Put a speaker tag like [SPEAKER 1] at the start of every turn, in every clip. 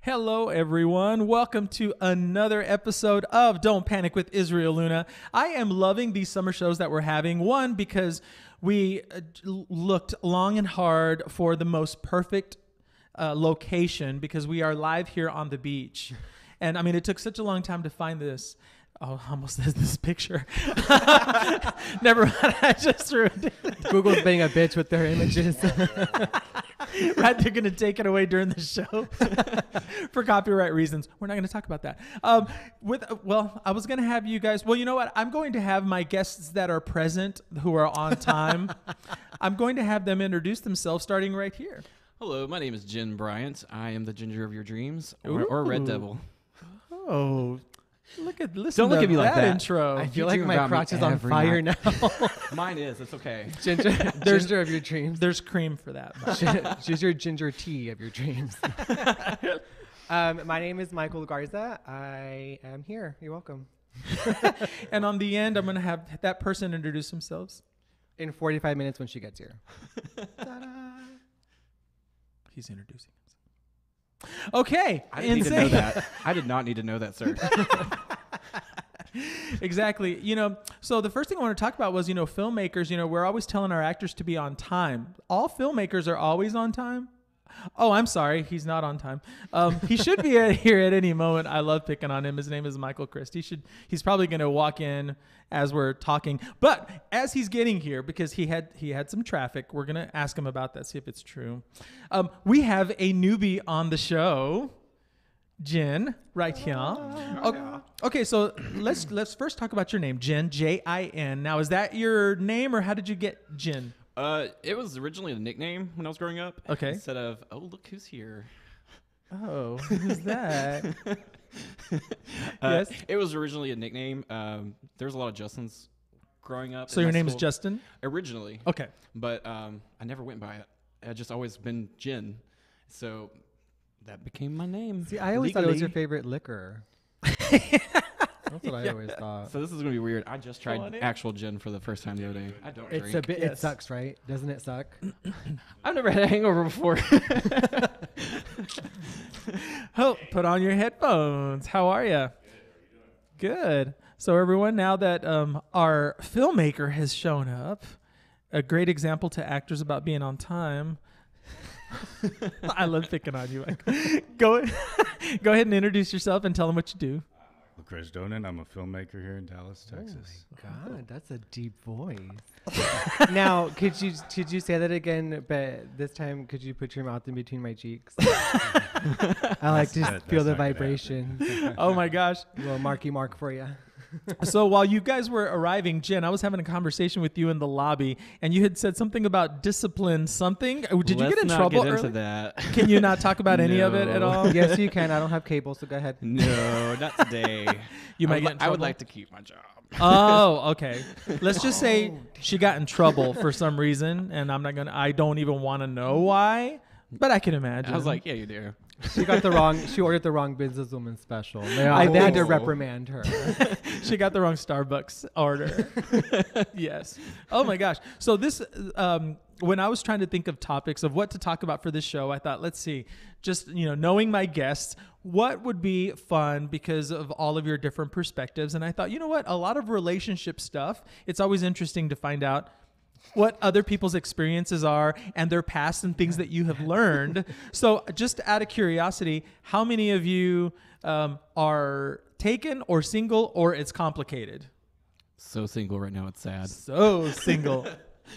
[SPEAKER 1] Hello, everyone. Welcome to another episode of Don't Panic with Israel Luna. I am loving these summer shows that we're having. One, because we looked long and hard for the most perfect location because we are live here on the beach. And I mean, it took such a long time to find this. Oh, almost says this picture. Never mind. I just ruined it.
[SPEAKER 2] Google's being a bitch with their images.
[SPEAKER 1] Right, they're going to take it away during the show for copyright reasons. We're not going to talk about that. I was going to have you guys. Well, you know what? I'm going to have my guests that are present who are on time. I'm going to have them introduce themselves starting right here.
[SPEAKER 3] Hello, my name is Jen Bryant. I am the ginger of your dreams, or Red Devil.
[SPEAKER 1] Oh, listen
[SPEAKER 3] Don't look
[SPEAKER 1] to
[SPEAKER 3] at me like that.
[SPEAKER 1] intro.
[SPEAKER 2] I feel like my crotch is on fire now.
[SPEAKER 3] Mine is. It's okay.
[SPEAKER 2] Ginger of your dreams.
[SPEAKER 1] There's cream for that.
[SPEAKER 2] She's your ginger tea of your dreams. My name is Michael Garza. I am here. You're welcome.
[SPEAKER 1] And on the end, I'm going to have that person introduce themselves.
[SPEAKER 2] In 45 minutes when she gets here.
[SPEAKER 1] He's introducing himself. Okay.
[SPEAKER 3] I didn't need to know that. I did not need to know that, sir.
[SPEAKER 1] Exactly. So the first thing I want to talk about was, filmmakers, we're always telling our actors to be on time. All filmmakers are always on time. Oh, I'm sorry. He's not on time. He should be here at any moment. I love picking on him. His name is Michael Christ. He's probably going to walk in as we're talking. But as he's getting here, because he had some traffic, we're going to ask him about that, see if it's true. We have a newbie on the show, Jen, right here. Okay, so let's first talk about your name, Jen, J-I-N. Now, is that your name, or how did you get Jen?
[SPEAKER 3] It was originally a nickname when I was growing up.
[SPEAKER 1] Okay.
[SPEAKER 3] Instead of, oh, look who's here.
[SPEAKER 1] Oh, who's that? Yes.
[SPEAKER 3] It was originally a nickname. There was a lot of Justins growing up.
[SPEAKER 1] So your name is Justin?
[SPEAKER 3] Originally.
[SPEAKER 1] Okay.
[SPEAKER 3] But I never went by it. I just always been Jen. So that became my name.
[SPEAKER 2] See, I always thought it was your favorite liquor. That's what I always thought.
[SPEAKER 3] So this is going to be weird. I just tried actual gin for the first time the other day. I don't drink.
[SPEAKER 2] It's a bit. It sucks, right? Doesn't it suck?
[SPEAKER 3] I've never had a hangover before.
[SPEAKER 1] Oh, put on your headphones. How are you? Good. So everyone, now that our filmmaker has shown up, a great example to actors about being on time. I love picking on you. Go ahead and introduce yourself and tell them what you do.
[SPEAKER 4] Chris Donan. I'm a filmmaker here in Dallas, Texas.
[SPEAKER 2] Oh my God, that's a deep voice. Now, could you say that again? But this time, could you put your mouth in between my cheeks? I like to feel the vibration.
[SPEAKER 1] Oh my gosh,
[SPEAKER 2] a little marky mark for you.
[SPEAKER 1] So while you guys were arriving, Jen, I was having a conversation with you in the lobby, and you had said something about discipline something. Did you get in trouble
[SPEAKER 3] early?
[SPEAKER 1] Into
[SPEAKER 3] that.
[SPEAKER 1] Can you not talk about any of it at all?
[SPEAKER 2] Yes, you can. I don't have cable, so go ahead.
[SPEAKER 3] No, not today.
[SPEAKER 1] You might get in trouble.
[SPEAKER 3] I would like to keep my job.
[SPEAKER 1] Oh, okay. Let's just say she got in trouble for some reason, and I don't even want to know why, but I can imagine.
[SPEAKER 3] I was like, yeah, you do.
[SPEAKER 2] She ordered the wrong businesswoman special. They had to reprimand her.
[SPEAKER 1] She got the wrong Starbucks order. Yes. Oh my gosh. So this, when I was trying to think of topics of what to talk about for this show, I thought, let's see, just, knowing my guests, what would be fun because of all of your different perspectives. And I thought, you know what, a lot of relationship stuff, it's always interesting to find out what other people's experiences are and their past and things that you have learned. So just out of curiosity, how many of you are taken or single, or it's complicated?
[SPEAKER 3] So single right now, it's sad.
[SPEAKER 1] So single.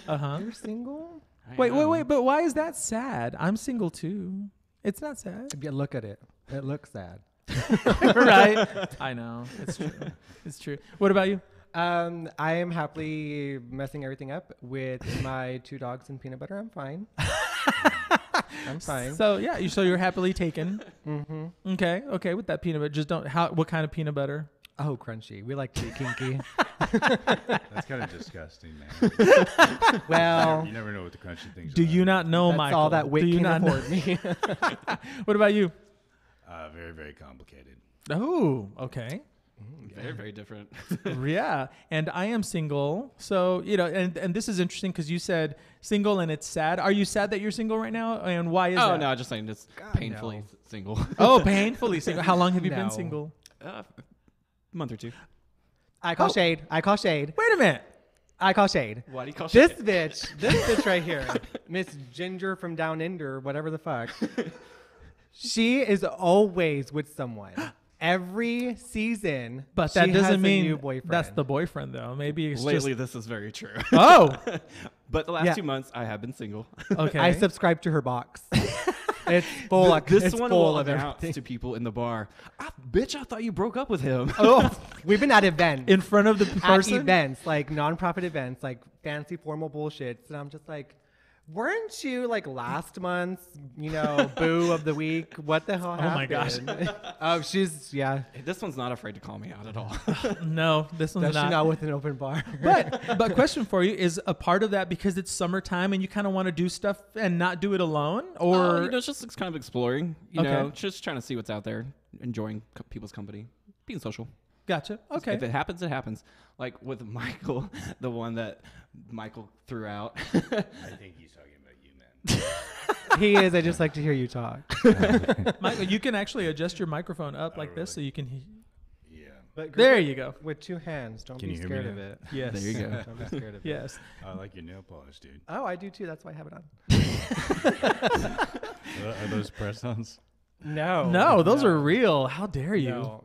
[SPEAKER 1] Uh-huh.
[SPEAKER 2] You're single?
[SPEAKER 1] Wait. But why is that sad? I'm single too. It's not sad.
[SPEAKER 2] Yeah, look at it. It looks sad.
[SPEAKER 1] Right? I know. It's true. It's true. What about you?
[SPEAKER 2] I am happily messing everything up with my 2 dogs and peanut butter. I'm fine. I'm fine.
[SPEAKER 1] So yeah, you're happily taken.
[SPEAKER 2] Mm-hmm.
[SPEAKER 1] Okay. With that peanut butter, just don't. What kind of peanut butter?
[SPEAKER 2] Oh, crunchy. We like to be kinky.
[SPEAKER 4] That's kind of disgusting, man.
[SPEAKER 2] Well,
[SPEAKER 4] you never know what the crunchy things are.
[SPEAKER 1] Do you not know,
[SPEAKER 2] that's
[SPEAKER 1] Michael?
[SPEAKER 2] all that weight can afford me.
[SPEAKER 1] What about you?
[SPEAKER 4] Very, very complicated.
[SPEAKER 1] Oh, okay.
[SPEAKER 3] Very, very different.
[SPEAKER 1] Yeah. And I am single. So, and this is interesting because you said single and it's sad. Are you sad that you're single right now? And why is that?
[SPEAKER 3] Oh, no, just saying it's painfully single.
[SPEAKER 1] Oh, painfully single. How long have you been
[SPEAKER 2] No.
[SPEAKER 1] single?
[SPEAKER 3] A month or two.
[SPEAKER 2] I call shade. I call shade.
[SPEAKER 1] Wait a minute.
[SPEAKER 2] I call shade.
[SPEAKER 3] Why do you call
[SPEAKER 2] This
[SPEAKER 3] shit?
[SPEAKER 2] bitch right here, Miss Ginger from Down Under, whatever the fuck. She is always with someone. Every season,
[SPEAKER 1] But
[SPEAKER 2] she
[SPEAKER 1] that
[SPEAKER 2] has
[SPEAKER 1] doesn't
[SPEAKER 2] a
[SPEAKER 1] mean
[SPEAKER 2] new boyfriend.
[SPEAKER 1] that's the boyfriend, though. Maybe it's
[SPEAKER 3] Lately,
[SPEAKER 1] just.
[SPEAKER 3] this is very true.
[SPEAKER 1] Oh,
[SPEAKER 3] But the last
[SPEAKER 2] Yeah.
[SPEAKER 3] 2 months, I have been single.
[SPEAKER 1] okay.
[SPEAKER 2] I subscribe to her box. It's full.
[SPEAKER 3] This
[SPEAKER 2] it's
[SPEAKER 3] one
[SPEAKER 2] full
[SPEAKER 3] will
[SPEAKER 2] of
[SPEAKER 3] announce
[SPEAKER 2] everything.
[SPEAKER 3] to people in the bar, bitch, I thought you broke up with him.
[SPEAKER 1] Oh,
[SPEAKER 2] We've been at events.
[SPEAKER 1] in front of the
[SPEAKER 2] At
[SPEAKER 1] person.
[SPEAKER 2] events, like nonprofit events, like fancy formal bullshits, and I'm just like, weren't you like last month's, boo of the week? What the hell happened?
[SPEAKER 1] my gosh.
[SPEAKER 2] Oh, she's
[SPEAKER 3] This one's not afraid to call me out at all.
[SPEAKER 1] No, this one's
[SPEAKER 2] Does she
[SPEAKER 1] not.
[SPEAKER 2] not with an open bar?
[SPEAKER 1] But question for you, is a part of that because it's summertime and you kind of want to do stuff and not do it alone, or
[SPEAKER 3] it's just kind of exploring,
[SPEAKER 1] Okay.
[SPEAKER 3] just trying to see what's out there, enjoying people's company, being social.
[SPEAKER 1] gotcha? Okay.
[SPEAKER 3] If it happens, it happens. Like with Michael, the one that Michael threw out.
[SPEAKER 4] I think he's talking about you, man.
[SPEAKER 2] He is. I just like to hear you talk.
[SPEAKER 1] Michael, you can actually adjust your microphone up like this so you can.
[SPEAKER 4] Yeah.
[SPEAKER 2] But
[SPEAKER 1] There you go.
[SPEAKER 2] with two hands. Don't
[SPEAKER 4] Can
[SPEAKER 2] be
[SPEAKER 4] you hear me
[SPEAKER 2] scared of
[SPEAKER 4] now?
[SPEAKER 2] it.
[SPEAKER 1] Yes.
[SPEAKER 3] There you go.
[SPEAKER 2] Don't be scared of it.
[SPEAKER 1] Yes.
[SPEAKER 4] I like your nail polish, dude.
[SPEAKER 2] Oh, I do too. That's why I have it on.
[SPEAKER 4] Are those press-ons?
[SPEAKER 2] No.
[SPEAKER 1] No, those are real. How dare you?
[SPEAKER 2] No.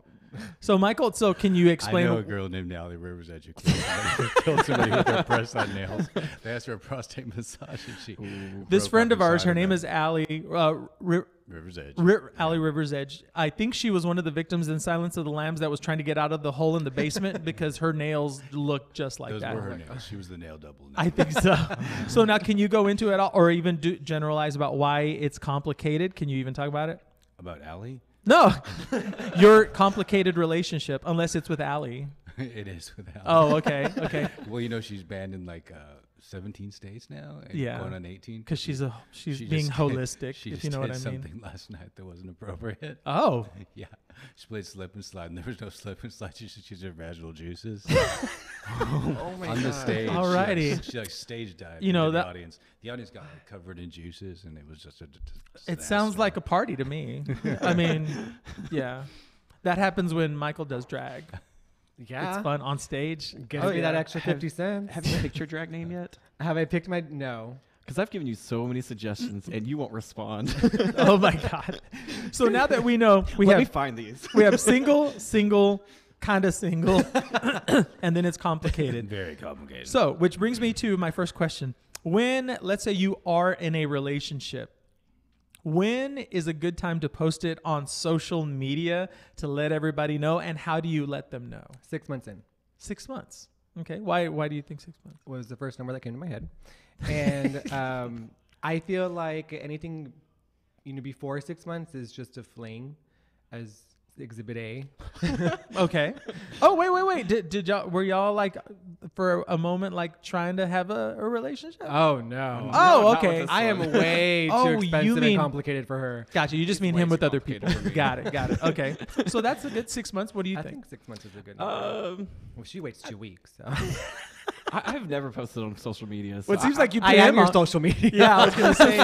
[SPEAKER 1] So, Michael, can you explain?
[SPEAKER 4] I know a girl named Allie Rivers at your clinic. Killed somebody with her press-on nails. They asked for a prostate massage, and she.
[SPEAKER 1] This
[SPEAKER 4] broke
[SPEAKER 1] friend
[SPEAKER 4] off
[SPEAKER 1] of ours,
[SPEAKER 4] inside
[SPEAKER 1] her name
[SPEAKER 4] that.
[SPEAKER 1] is Allie.
[SPEAKER 4] Rivers Edge.
[SPEAKER 1] Allie Rivers Edge. I think she was one of the victims in Silence of the Lambs that was trying to get out of the hole in the basement because her nails look just like
[SPEAKER 4] Those
[SPEAKER 1] that.
[SPEAKER 4] were her nails. She was the nail double.
[SPEAKER 1] I think so. So now, can you go into it all, or even generalize about why it's complicated? Can you even talk about it?
[SPEAKER 4] About Allie?
[SPEAKER 1] No, your complicated relationship, unless it's with Allie.
[SPEAKER 4] It is with Allie.
[SPEAKER 1] Oh, okay, okay.
[SPEAKER 4] Well, she's banned in like 17 states now. And
[SPEAKER 1] Yeah.
[SPEAKER 4] Going on 18.
[SPEAKER 1] Because she's
[SPEAKER 4] She
[SPEAKER 1] being
[SPEAKER 4] just-
[SPEAKER 1] holistic,
[SPEAKER 4] She
[SPEAKER 1] if
[SPEAKER 4] just
[SPEAKER 1] you know what I
[SPEAKER 4] did
[SPEAKER 1] mean.
[SPEAKER 4] something last night that wasn't appropriate.
[SPEAKER 1] Oh,
[SPEAKER 4] Yeah. She played slip and slide, and there was no slip and slide. She just used her vaginal juices
[SPEAKER 2] Oh my
[SPEAKER 4] on the
[SPEAKER 2] God.
[SPEAKER 4] stage.
[SPEAKER 1] Alrighty.
[SPEAKER 4] She like stage dived.
[SPEAKER 1] You know,
[SPEAKER 4] into
[SPEAKER 1] that-
[SPEAKER 4] the audience. The audience got like, covered in juices, and it was just a.
[SPEAKER 1] it sounds like a party to me. I mean, yeah, that happens when Michael does drag.
[SPEAKER 2] Yeah.
[SPEAKER 1] It's fun on stage.
[SPEAKER 2] Gives me that extra 50 cents.
[SPEAKER 3] Have you picked your drag name yet?
[SPEAKER 2] Have I picked my... No.
[SPEAKER 3] Because I've given you so many suggestions and you won't respond.
[SPEAKER 1] Oh my god! So now that we know,
[SPEAKER 3] Let me find these.
[SPEAKER 1] we have single, kind of single, and then it's complicated.
[SPEAKER 4] very complicated.
[SPEAKER 1] So, which brings me to my first question. When, let's say you are in a relationship, when is a good time to post it on social media to let everybody know, and how do you let them know?
[SPEAKER 2] 6 months in
[SPEAKER 1] 6 months. Okay. Why do you think 6 months?
[SPEAKER 2] was the first number that came to my head. And I feel like anything, before 6 months is just a fling, as Exhibit A.
[SPEAKER 1] Okay. Oh, wait. Did y'all, were y'all like for a moment like trying to have a relationship?
[SPEAKER 2] Oh, no.
[SPEAKER 1] Oh,
[SPEAKER 3] not with
[SPEAKER 1] okay.
[SPEAKER 3] this
[SPEAKER 2] I am
[SPEAKER 3] one.
[SPEAKER 2] way too
[SPEAKER 1] Oh, you
[SPEAKER 2] expensive
[SPEAKER 1] mean-
[SPEAKER 2] and complicated for her.
[SPEAKER 1] Gotcha. You just mean
[SPEAKER 3] way
[SPEAKER 1] him with
[SPEAKER 3] too
[SPEAKER 1] other people.
[SPEAKER 3] complicated for me.
[SPEAKER 1] Got it. Okay. So that's a good 6 months. What do you
[SPEAKER 2] I
[SPEAKER 1] think?
[SPEAKER 2] think 6 months is a good number.
[SPEAKER 3] Um,
[SPEAKER 2] Well, she waits 2 weeks. So.
[SPEAKER 3] I've never posted on social media. So
[SPEAKER 1] Well, it seems like you put
[SPEAKER 2] I am
[SPEAKER 1] him
[SPEAKER 2] your
[SPEAKER 1] on.
[SPEAKER 2] social media.
[SPEAKER 1] Yeah, I was gonna say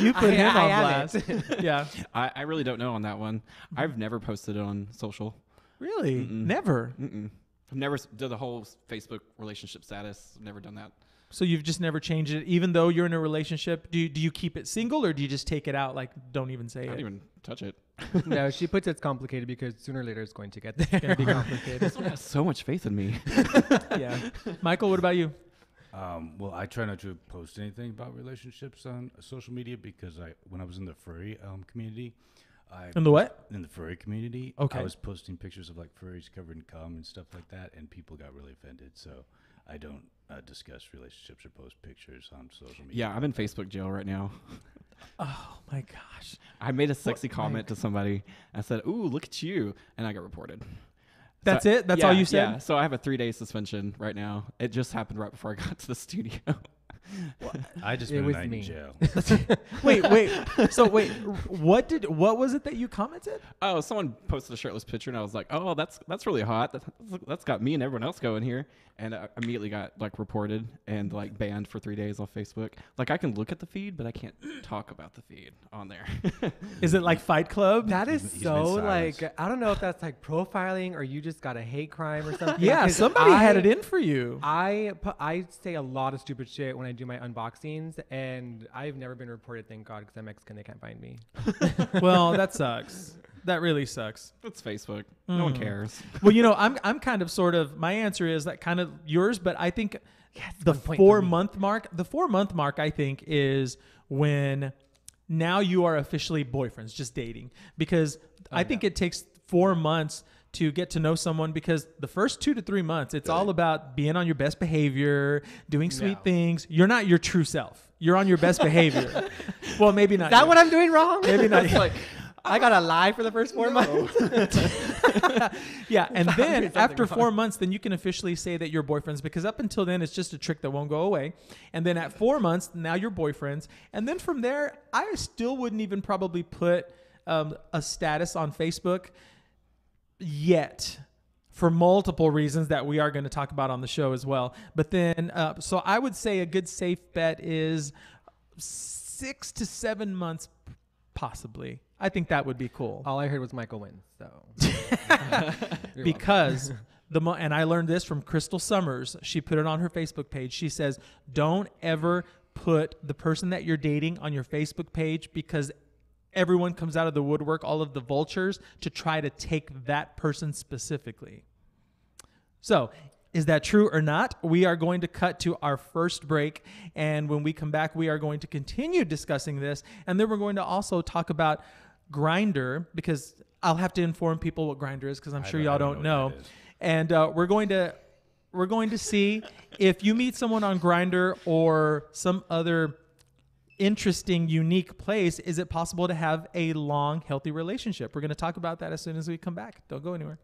[SPEAKER 1] you put him
[SPEAKER 2] I
[SPEAKER 1] on
[SPEAKER 2] am
[SPEAKER 1] blast.
[SPEAKER 2] it.
[SPEAKER 1] Yeah.
[SPEAKER 3] I really don't know on that one. I've never posted it on social.
[SPEAKER 1] Really?
[SPEAKER 3] Mm-mm.
[SPEAKER 1] Never.
[SPEAKER 3] Mm-mm. I've never did the whole Facebook relationship status. I've never done that.
[SPEAKER 1] So you've just never changed it, even though you're in a relationship. Do you keep it single, or do you just take it out? Like, don't even say
[SPEAKER 3] I don't
[SPEAKER 1] it.
[SPEAKER 3] even touch it.
[SPEAKER 2] No, she puts it's complicated because sooner or later it's going to get
[SPEAKER 1] It's gonna
[SPEAKER 2] there.
[SPEAKER 1] be complicated.
[SPEAKER 3] This one has so much faith in me.
[SPEAKER 1] Yeah. Michael, what about you?
[SPEAKER 4] Well, I try not to post anything about relationships on social media because when I was in the furry community,
[SPEAKER 1] In the what?
[SPEAKER 4] in the furry community,
[SPEAKER 1] Okay.
[SPEAKER 4] I was posting pictures of like furries covered in cum and stuff like that, and people got really offended. So I don't discuss relationships or post pictures on social media.
[SPEAKER 3] Yeah, I'm in Facebook jail right now.
[SPEAKER 1] Oh my gosh.
[SPEAKER 3] I made a sexy comment to somebody. I said, "Ooh, look at you," and I got reported.
[SPEAKER 1] That's
[SPEAKER 3] So
[SPEAKER 1] it? That's all you said?
[SPEAKER 3] Yeah. So I have a 3-day suspension right now. It just happened right before I got to the studio.
[SPEAKER 4] I just
[SPEAKER 2] It
[SPEAKER 4] spent a
[SPEAKER 2] was
[SPEAKER 4] night
[SPEAKER 2] me.
[SPEAKER 4] in jail.
[SPEAKER 1] Wait. So wait, what was it that you commented?
[SPEAKER 3] Oh, someone posted a shirtless picture, and I was like, "Oh, that's really hot. That's got me and everyone else going here." And I immediately got like reported and like banned for 3 days off Facebook. Like I can look at the feed, but I can't talk about the feed on there.
[SPEAKER 1] Is it like Fight Club?
[SPEAKER 2] That is
[SPEAKER 4] He's been
[SPEAKER 2] so
[SPEAKER 4] silenced.
[SPEAKER 2] like, I don't know if that's like profiling or you just got a hate crime or something.
[SPEAKER 1] Yeah,
[SPEAKER 2] 'cause
[SPEAKER 1] somebody had it in for you.
[SPEAKER 2] I say a lot of stupid shit when I do my unboxings, and I've never been reported, thank God, because I'm Mexican, they can't find me.
[SPEAKER 1] Well, that sucks. That really sucks.
[SPEAKER 3] It's Facebook. No one
[SPEAKER 1] Mm.
[SPEAKER 3] cares.
[SPEAKER 1] Well, I'm kind of sort of, my answer is that kind of yours, but I think the
[SPEAKER 2] 1 point for
[SPEAKER 1] 4
[SPEAKER 2] me.
[SPEAKER 1] month mark, I think is when now you are officially boyfriends, just dating, because I think it takes 4 months to get to know someone, because the first 2 to 3 months, it's all about being on your best behavior, doing sweet
[SPEAKER 2] No.
[SPEAKER 1] things. You're not your true self. You're on your best behavior. Well, maybe not.
[SPEAKER 2] Is that
[SPEAKER 1] you.
[SPEAKER 2] what I'm doing wrong?
[SPEAKER 1] Maybe not.
[SPEAKER 3] It's like,
[SPEAKER 2] I gotta lie for the first 4 months.
[SPEAKER 1] Yeah, and
[SPEAKER 2] I'm
[SPEAKER 1] then
[SPEAKER 2] doing something
[SPEAKER 1] after
[SPEAKER 2] wrong.
[SPEAKER 1] 4 months, then you can officially say that you're boyfriends, because up until then, it's just a trick that won't go away. And then at 4 months, now you're boyfriends. And then from there, I still wouldn't even probably put a status on Facebook yet, for multiple reasons that we are going to talk about on the show as well. But then, so I would say a good safe bet is 6 to 7 months, possibly. I think that would be cool.
[SPEAKER 2] All I heard was Michael wins, so. You're
[SPEAKER 1] Because and I learned this from Crystal Summers. She put it on her Facebook page. She says, don't ever put the person that you're dating on your Facebook page, because everyone comes out of the woodwork, all of the vultures, to try to take that person specifically. So, is that true or not? We are going to cut to our first break. And when we come back, we are going to continue discussing this. And then we're going to also talk about Grindr, because I'll have to inform people what Grindr is, because I'm sure y'all don't know.
[SPEAKER 4] what that is.
[SPEAKER 1] And we're going to see if you meet someone on Grindr or some other interesting, unique place, is it possible to have a long, healthy relationship? We're going to talk about that as soon as we come back. Don't go anywhere.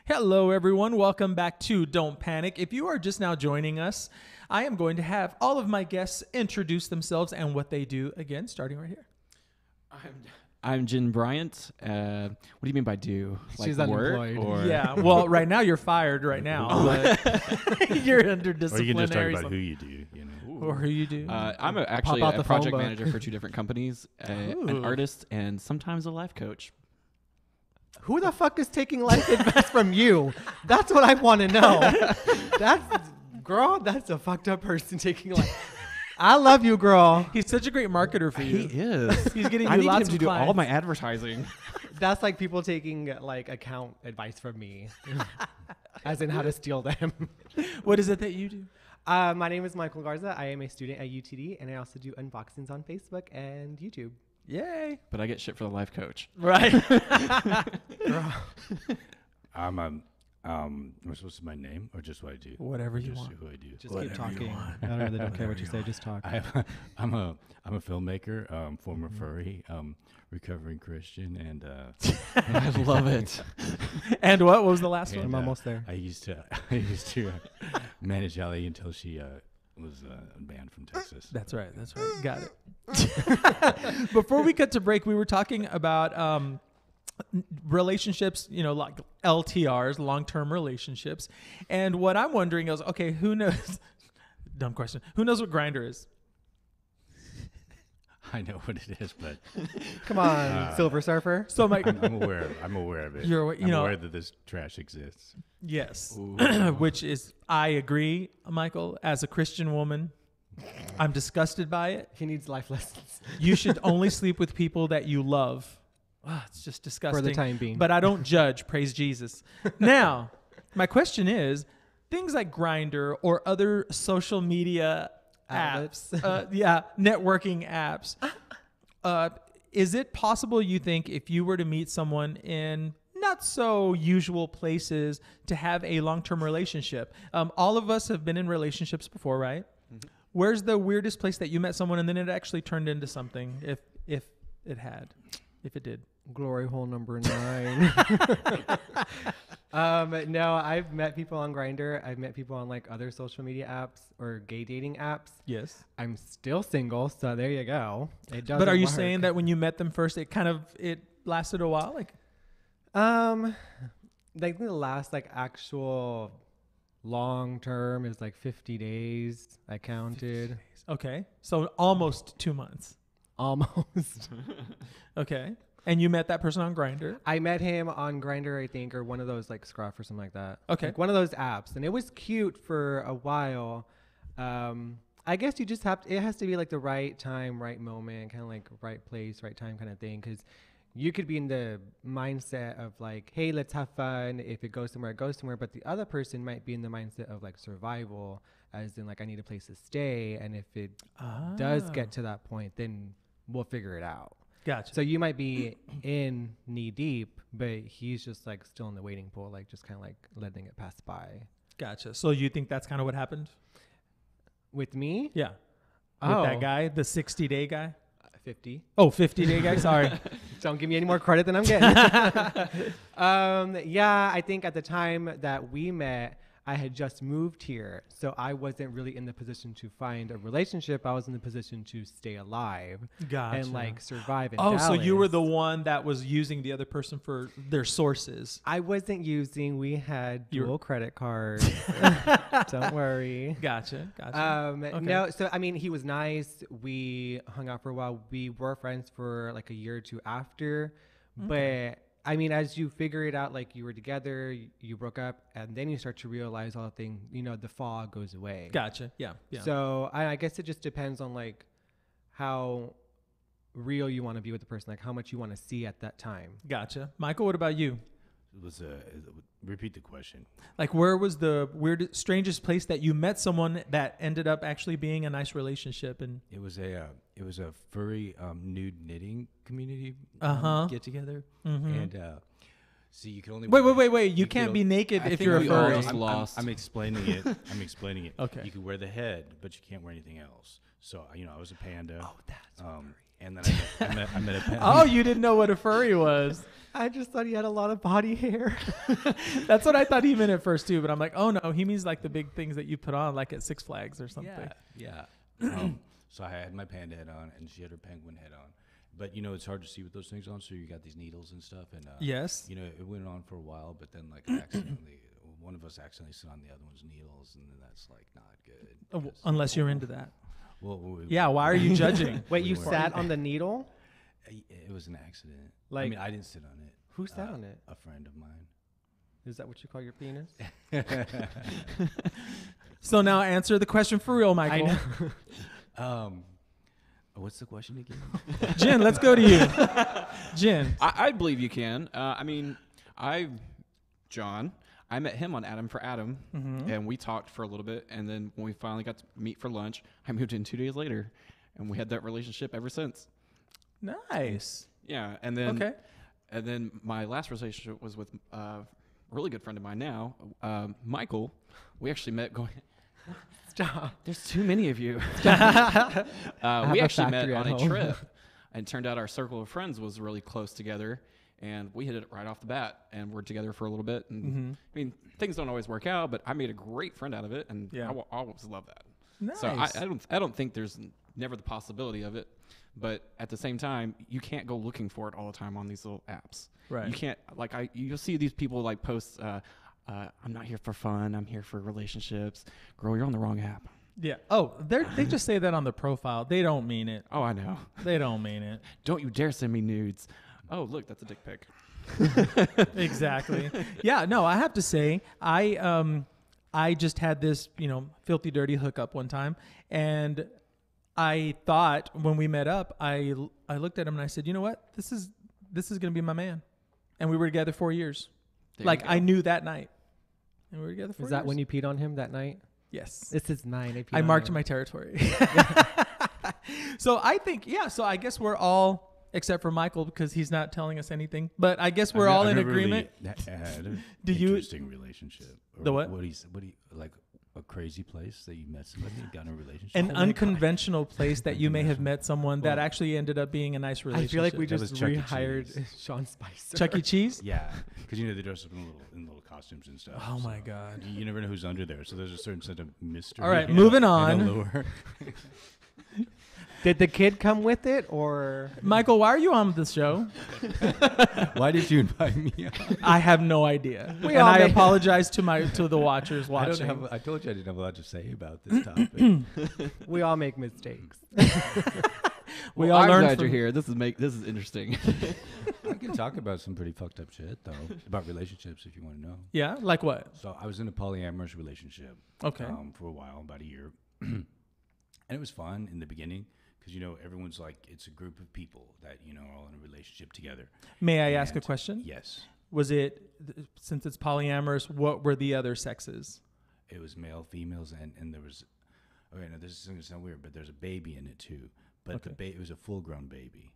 [SPEAKER 1] Hello, everyone. Welcome back to Don't Panic. If you are just now joining us, I am going to have all of my guests introduce themselves and what they do. Again, starting right here.
[SPEAKER 3] I'm Jen Bryant. What do you mean by do? Like
[SPEAKER 2] She's
[SPEAKER 3] work
[SPEAKER 2] unemployed.
[SPEAKER 3] or
[SPEAKER 1] Yeah. Well, right now you're fired right now. But you're under
[SPEAKER 4] Or
[SPEAKER 1] disciplinary.
[SPEAKER 4] you can just talk about who you do, you know.
[SPEAKER 1] Or who you do.
[SPEAKER 3] I'm actually
[SPEAKER 2] out
[SPEAKER 3] a
[SPEAKER 2] the
[SPEAKER 3] project
[SPEAKER 2] phone book.
[SPEAKER 3] manager for 2 different companies, an
[SPEAKER 1] Ooh.
[SPEAKER 3] artist, and sometimes a life coach.
[SPEAKER 2] Who the fuck is taking life advice from you? That's what I want to know. That's a fucked up person taking life. I love you, girl.
[SPEAKER 1] He's such a great marketer for you.
[SPEAKER 3] He is.
[SPEAKER 1] He's getting
[SPEAKER 3] I
[SPEAKER 1] you
[SPEAKER 3] need
[SPEAKER 1] lots
[SPEAKER 3] him to
[SPEAKER 1] of
[SPEAKER 3] do all
[SPEAKER 1] clients.
[SPEAKER 3] my advertising.
[SPEAKER 2] That's like people taking like account advice from me, as in how to steal them.
[SPEAKER 1] What is it that you do?
[SPEAKER 2] My name is Michael Garza. I am a student at UTD, and I also do unboxings on Facebook and YouTube.
[SPEAKER 1] Yay.
[SPEAKER 3] But I get shit for the life coach.
[SPEAKER 1] Right.
[SPEAKER 4] Am I supposed to my name or just what I do?
[SPEAKER 1] Whatever you
[SPEAKER 4] Just
[SPEAKER 1] want.
[SPEAKER 4] who I do.
[SPEAKER 2] Just keep talking. I don't really don't care what you say. Just talk.
[SPEAKER 4] I'm a filmmaker, former furry, recovering Christian, and
[SPEAKER 3] I love it.
[SPEAKER 1] And what was the last one?
[SPEAKER 2] I'm almost there.
[SPEAKER 4] I used to manage Ali until she was banned from Texas.
[SPEAKER 1] That's right. That's right. Got it. Before we cut to break, we were talking about relationships, like LTRs, long-term relationships. And what I'm wondering is, okay, who knows? Dumb question. Who knows what Grindr is?
[SPEAKER 4] I know what it is, but
[SPEAKER 2] Come on, Silver Surfer.
[SPEAKER 1] So my
[SPEAKER 4] I'm aware of it.
[SPEAKER 1] You're aware-
[SPEAKER 4] I'm aware that this trash exists.
[SPEAKER 1] yes,
[SPEAKER 3] Ooh.
[SPEAKER 1] which is I agree, Michael. As a Christian woman, I'm disgusted by it.
[SPEAKER 2] He needs life lessons
[SPEAKER 1] You should only sleep with people that you love. It's just disgusting.
[SPEAKER 2] for the time being.
[SPEAKER 1] But I don't judge. Praise Jesus. Now, my question is, things like Grindr or other social media apps, networking apps, is it possible, you think, if you were to meet someone in not so usual places, to have a long-term relationship? All of us have been in relationships before, right?
[SPEAKER 3] Mhm.
[SPEAKER 1] Where's the weirdest place that you met someone and then it actually turned into something, if it did?
[SPEAKER 2] Glory hole number 9. No, I've met people on Grindr. I've met people on like other social media apps or gay dating apps.
[SPEAKER 1] Yes.
[SPEAKER 2] I'm still single, so there you go. It doesn't
[SPEAKER 1] But are you
[SPEAKER 2] work.
[SPEAKER 1] saying that when you met them first, it lasted a while? Like,
[SPEAKER 2] like the last like actual long term is like 50 days. I counted.
[SPEAKER 1] okay, so almost 2 months.
[SPEAKER 2] Almost.
[SPEAKER 1] Okay. And you met that person on Grindr.
[SPEAKER 2] I met him on Grindr, I think, or one of those like Scruff or something like that.
[SPEAKER 1] Okay.
[SPEAKER 2] Like one of those apps, and it was cute for a while. I guess you just it has to be like the right time, right moment, kind of like right place, right time kind of thing. Because you could be in the mindset of like, hey, let's have fun. If it goes somewhere, it goes somewhere. But the other person might be in the mindset of like survival, as in like, I need a place to stay. And if it does get to that point, then we'll figure it out.
[SPEAKER 1] Gotcha.
[SPEAKER 2] So you might be in knee deep, but he's just like still in the waiting pool, like just kind of like letting it pass by.
[SPEAKER 1] Gotcha. So you think that's kind of what happened?
[SPEAKER 2] With me?
[SPEAKER 1] Yeah. With that guy, the 60-day guy?
[SPEAKER 2] 50.
[SPEAKER 1] Oh, 50-day guy? Sorry.
[SPEAKER 2] Don't give me any more credit than I'm getting. Yeah, I think at the time that we met, I had just moved here. So I wasn't really in the position to find a relationship. I was in the position to stay alive
[SPEAKER 1] Gotcha.
[SPEAKER 2] and like survive in
[SPEAKER 1] Oh, so you were the
[SPEAKER 2] Dallas.
[SPEAKER 1] one that was using the other person for their sources.
[SPEAKER 2] I wasn't using. We had
[SPEAKER 1] You were-
[SPEAKER 2] dual credit cards. Don't worry.
[SPEAKER 1] Gotcha. Okay.
[SPEAKER 2] No, so I mean, he was nice. We hung out for a while. We were friends for like a year or two after. But I mean, as you figure it out, like you were together, you broke up, and then you start to realize all the things, the fog goes away.
[SPEAKER 1] Gotcha. Yeah. Yeah.
[SPEAKER 2] So I guess it just depends on like how real you want to be with the person, like how much you want to see at that time.
[SPEAKER 1] Gotcha. Michael, what about you?
[SPEAKER 4] It was repeat the question.
[SPEAKER 1] Like, where was the strangest place that you met someone that ended up actually being a nice relationship? And
[SPEAKER 4] It was a furry nude knitting community get together, and see, you can only
[SPEAKER 1] wait. You
[SPEAKER 4] can
[SPEAKER 1] can't
[SPEAKER 4] o-
[SPEAKER 1] be naked
[SPEAKER 3] I
[SPEAKER 1] if
[SPEAKER 3] think
[SPEAKER 1] you're a
[SPEAKER 3] we all
[SPEAKER 1] furry.
[SPEAKER 3] just lost.
[SPEAKER 4] I'm explaining it.
[SPEAKER 1] Okay.
[SPEAKER 4] You can wear the head, but you can't wear anything else. So I was a panda.
[SPEAKER 2] Oh, that's
[SPEAKER 4] And then I met a pen.
[SPEAKER 1] Oh, you didn't know what a furry was.
[SPEAKER 2] I just thought he had a lot of body hair.
[SPEAKER 1] That's what I thought he meant at first too, but I'm like, oh no, he means like the big things that you put on, like at Six Flags or something.
[SPEAKER 4] Yeah. So I had my panda head on, and she had her penguin head on. But it's hard to see with those things on. So you got these needles and stuff, and
[SPEAKER 1] Yes.
[SPEAKER 4] it went on for a while. But then like accidentally, one of us accidentally sit on the other one's needles, and then that's like not good. because-
[SPEAKER 1] Unless you're into that.
[SPEAKER 4] Well,
[SPEAKER 1] Yeah. Why are you judging?
[SPEAKER 2] Wait, you
[SPEAKER 4] were-
[SPEAKER 2] sat on the needle?
[SPEAKER 4] It was an accident.
[SPEAKER 2] Like-
[SPEAKER 4] I mean, I didn't sit on it.
[SPEAKER 2] Who sat on it?
[SPEAKER 4] A friend of mine.
[SPEAKER 2] Is that what you call your penis?
[SPEAKER 1] So now answer the question for real, Michael.
[SPEAKER 2] I know.
[SPEAKER 4] What's the question again?
[SPEAKER 1] Jen, let's go to you. Jen.
[SPEAKER 3] I believe you can. John, I met him on Adam for Adam, and we talked for a little bit. And then when we finally got to meet for lunch, I moved in 2 days later, and we had that relationship ever since.
[SPEAKER 1] Nice.
[SPEAKER 3] Yeah, and then
[SPEAKER 1] Okay.
[SPEAKER 3] And then my last relationship was with a really good friend of mine now, Michael. We actually met going.
[SPEAKER 2] Stop.
[SPEAKER 3] There's too many of you.
[SPEAKER 2] have
[SPEAKER 3] We
[SPEAKER 2] a
[SPEAKER 3] actually met
[SPEAKER 2] factory
[SPEAKER 3] on
[SPEAKER 2] at
[SPEAKER 3] a
[SPEAKER 2] home.
[SPEAKER 3] trip, and turned out our circle of friends was really close together, and we hit it right off the bat, and we're together for a little bit. And I mean, things don't always work out, but I made a great friend out of it, and
[SPEAKER 1] Yeah.
[SPEAKER 3] I will always love that.
[SPEAKER 1] Nice.
[SPEAKER 3] So I don't think there's never the possibility of it, but at the same time, you can't go looking for it all the time on these little apps.
[SPEAKER 1] Right.
[SPEAKER 3] You can't you'll see these people like post. I'm not here for fun. I'm here for relationships. Girl, you're on the wrong app.
[SPEAKER 1] Yeah. Oh, they just say that on the profile. They don't mean it.
[SPEAKER 3] Oh, I know.
[SPEAKER 1] They don't mean it.
[SPEAKER 3] Don't you dare send me nudes. Oh, look, that's a dick pic.
[SPEAKER 1] Exactly. Yeah. No, I have to say, I just had this, filthy dirty hookup one time, and I thought when we met up, I looked at him and I said, you know what, this is gonna be my man, and we were together 4 years.
[SPEAKER 3] There
[SPEAKER 1] Like
[SPEAKER 3] you go.
[SPEAKER 1] I knew that night, and we were together 4 years.
[SPEAKER 2] Is that when you peed on him that night?
[SPEAKER 1] Yes.
[SPEAKER 2] This is mine.
[SPEAKER 1] I marked my territory. So I think, so I guess we're all, except for Michael because he's not telling us anything, but I guess we're all in agreement.
[SPEAKER 4] Had an
[SPEAKER 1] Do you-
[SPEAKER 4] interesting relationship. Or
[SPEAKER 1] The what?
[SPEAKER 4] What do you like? A crazy place that you met somebody and got in a relationship.
[SPEAKER 1] An unconventional place that you may have met someone that actually ended up being a nice
[SPEAKER 2] I
[SPEAKER 1] relationship.
[SPEAKER 2] feel like we
[SPEAKER 4] That
[SPEAKER 2] just
[SPEAKER 4] was Chuck E.
[SPEAKER 2] rehired
[SPEAKER 4] Cheese.
[SPEAKER 2] Sean Spicer.
[SPEAKER 1] Chuck E. Cheese.
[SPEAKER 4] Yeah, because they dress up in little costumes and stuff.
[SPEAKER 1] Oh
[SPEAKER 4] so
[SPEAKER 1] my God.
[SPEAKER 4] You never know who's under there, so there's a certain sense of mystery.
[SPEAKER 1] All right,
[SPEAKER 4] and
[SPEAKER 1] moving
[SPEAKER 4] and
[SPEAKER 1] on.
[SPEAKER 4] allure.
[SPEAKER 2] Did the kid come with it or?
[SPEAKER 1] Michael, why are you on the show?
[SPEAKER 4] Why did you invite me?
[SPEAKER 1] I have no idea, and
[SPEAKER 2] all
[SPEAKER 1] I
[SPEAKER 2] may-
[SPEAKER 1] apologize to the watchers watching.
[SPEAKER 4] I told you I didn't have a lot to say about this topic.
[SPEAKER 2] We all make mistakes.
[SPEAKER 1] We
[SPEAKER 3] Well,
[SPEAKER 1] all
[SPEAKER 3] I'm
[SPEAKER 1] learn
[SPEAKER 3] glad
[SPEAKER 1] from-
[SPEAKER 3] you're here. This is interesting.
[SPEAKER 4] I can talk about some pretty fucked up shit though, about relationships if you want to know.
[SPEAKER 1] Yeah, like what?
[SPEAKER 4] So I was in a polyamorous relationship.
[SPEAKER 1] Okay.
[SPEAKER 4] For a while, about a year, and it was fun in the beginning because everyone's like it's a group of people that are all in a relationship together.
[SPEAKER 1] May I ask a
[SPEAKER 4] And-
[SPEAKER 1] question?
[SPEAKER 4] Yes,
[SPEAKER 1] Was it, since it's polyamorous, what were the other sexes?
[SPEAKER 4] it was male, females, and there was. Okay, now this is gonna sound weird, but there's a baby in it too. But
[SPEAKER 1] Okay.
[SPEAKER 4] it was a full-grown baby,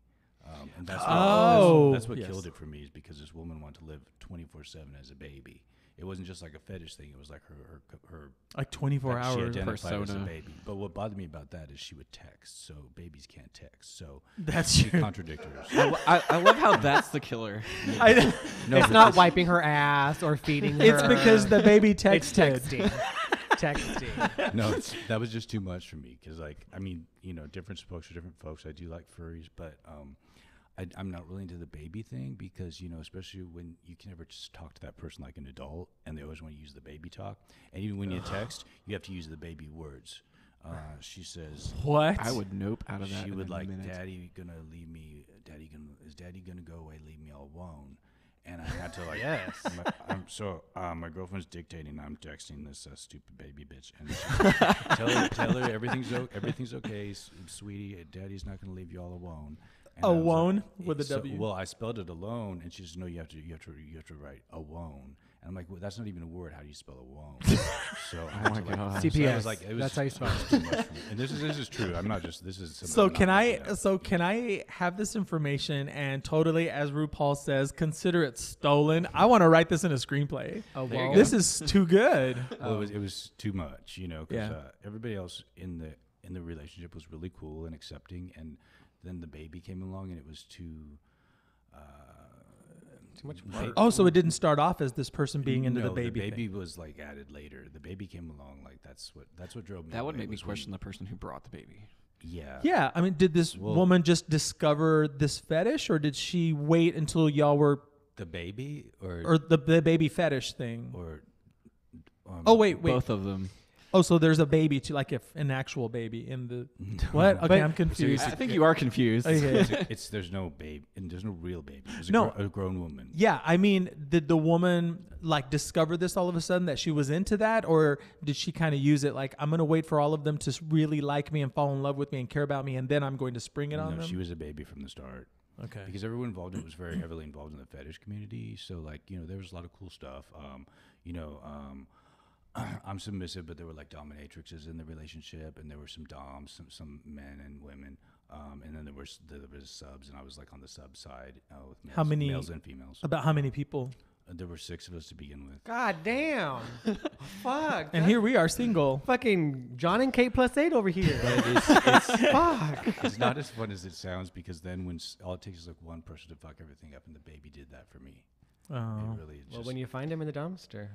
[SPEAKER 4] and that's
[SPEAKER 1] Oh,
[SPEAKER 4] that's what
[SPEAKER 1] yes.
[SPEAKER 4] killed it for me is because this woman wanted to live 24/7 as a baby. It wasn't just like a fetish thing; it was like her
[SPEAKER 1] Like 24
[SPEAKER 4] like she
[SPEAKER 1] hours.
[SPEAKER 4] identified as a
[SPEAKER 3] persona.
[SPEAKER 4] baby. But what bothered me about that is she would text, so babies can't text. So
[SPEAKER 1] That's
[SPEAKER 4] she
[SPEAKER 1] true.
[SPEAKER 4] contradicted herself.
[SPEAKER 3] I love how that's the killer.
[SPEAKER 1] I,
[SPEAKER 4] No,
[SPEAKER 2] It's
[SPEAKER 4] but
[SPEAKER 2] not
[SPEAKER 4] this-
[SPEAKER 2] wiping her ass or feeding her.
[SPEAKER 1] it's because the baby
[SPEAKER 2] It's
[SPEAKER 1] texted.
[SPEAKER 2] texting. Texting.
[SPEAKER 4] No, that was just too much for me because, different folks are different folks. I do like furries, but I'm not really into the baby thing because, especially when you can never just talk to that person like an adult and they always want to use the baby talk. And even when you text, you have to use the baby words. She says,
[SPEAKER 1] What?
[SPEAKER 3] I would nope out of that.
[SPEAKER 4] she
[SPEAKER 3] in
[SPEAKER 4] would
[SPEAKER 3] a
[SPEAKER 4] like,
[SPEAKER 3] minute.
[SPEAKER 4] Daddy gonna leave me, is Daddy gonna go away, leave me all alone? And I had to
[SPEAKER 2] Yes.
[SPEAKER 4] my girlfriend's dictating. I'm texting this stupid baby bitch, and she, tell her everything's okay, sweetie. Daddy's not gonna leave you all alone. And I was
[SPEAKER 1] Alone with a
[SPEAKER 4] so-
[SPEAKER 1] W.
[SPEAKER 4] Well, I spelled it alone, and she says, no, you have to write alone. And I'm like, well, that's not even a word. How do you spell alone? So I had
[SPEAKER 3] my
[SPEAKER 4] to, like,
[SPEAKER 3] God.
[SPEAKER 4] so I
[SPEAKER 2] CPS.
[SPEAKER 4] was like, it was
[SPEAKER 2] That's how you
[SPEAKER 4] just-
[SPEAKER 2] spell it.
[SPEAKER 4] it was too much for me. And this is true. I'm not just. This is. something
[SPEAKER 1] So
[SPEAKER 4] I'm not
[SPEAKER 1] can
[SPEAKER 4] making
[SPEAKER 1] I?
[SPEAKER 4] up.
[SPEAKER 1] So can I have this information and totally, as RuPaul says, consider it stolen? I want to write this in a screenplay.
[SPEAKER 2] Oh,
[SPEAKER 3] There you
[SPEAKER 2] well.
[SPEAKER 3] go.
[SPEAKER 1] This is too good.
[SPEAKER 4] Well, it was too much, because
[SPEAKER 1] Yeah.
[SPEAKER 4] everybody else in the relationship was really cool and accepting, and then the baby came along, and it was too
[SPEAKER 2] much
[SPEAKER 4] ba-
[SPEAKER 2] work.
[SPEAKER 1] Oh, so it didn't start off as this person being into
[SPEAKER 4] no,
[SPEAKER 1] the baby.
[SPEAKER 4] The baby
[SPEAKER 1] thing.
[SPEAKER 4] was like added later. The baby came along, like that's what drove me.
[SPEAKER 3] That would
[SPEAKER 4] away
[SPEAKER 3] make me
[SPEAKER 4] was when-
[SPEAKER 3] question the person who brought the baby.
[SPEAKER 4] Yeah.
[SPEAKER 1] Yeah, I mean, did this
[SPEAKER 4] Well-
[SPEAKER 1] woman just discover this fetish, or did she wait until y'all were,
[SPEAKER 4] The baby
[SPEAKER 1] or the baby fetish thing?
[SPEAKER 4] or
[SPEAKER 1] Oh wait.
[SPEAKER 3] Both of them.
[SPEAKER 1] Oh, so there's a baby too, like if an actual baby in the what? Okay,
[SPEAKER 2] But-
[SPEAKER 1] I'm confused.
[SPEAKER 3] I think you are confused.
[SPEAKER 1] Okay.
[SPEAKER 4] there's no baby and there's no real baby. There's
[SPEAKER 1] No.
[SPEAKER 4] a grown woman.
[SPEAKER 1] Yeah, I mean, did the woman like discover this all of a sudden that she was into that, or did she kind of use it like I'm gonna wait for all of them to really like me and fall in love with me and care about me, and then I'm going to spring it on
[SPEAKER 4] No,
[SPEAKER 1] them?
[SPEAKER 4] she was a baby from the start.
[SPEAKER 1] Okay.
[SPEAKER 4] Because everyone involved in it was very heavily involved in the fetish community. So like, there was a lot of cool stuff. I'm submissive, but there were like dominatrixes in the relationship, and there were some doms, some men and women, and then there was subs, and I was like on the sub side with males,
[SPEAKER 1] How many-
[SPEAKER 4] males and females.
[SPEAKER 1] About how many people?
[SPEAKER 4] There were 6 of us to begin with.
[SPEAKER 2] God damn. Fuck.
[SPEAKER 1] And here we are, single.
[SPEAKER 2] Fucking John and Kate +8 over here. Fuck.
[SPEAKER 4] It's not as fun as it sounds, because then when all it takes is like one person to fuck everything up, and the baby did that for me.
[SPEAKER 1] Oh.
[SPEAKER 4] It really
[SPEAKER 2] Well,
[SPEAKER 4] just
[SPEAKER 2] when you find him in the dumpster.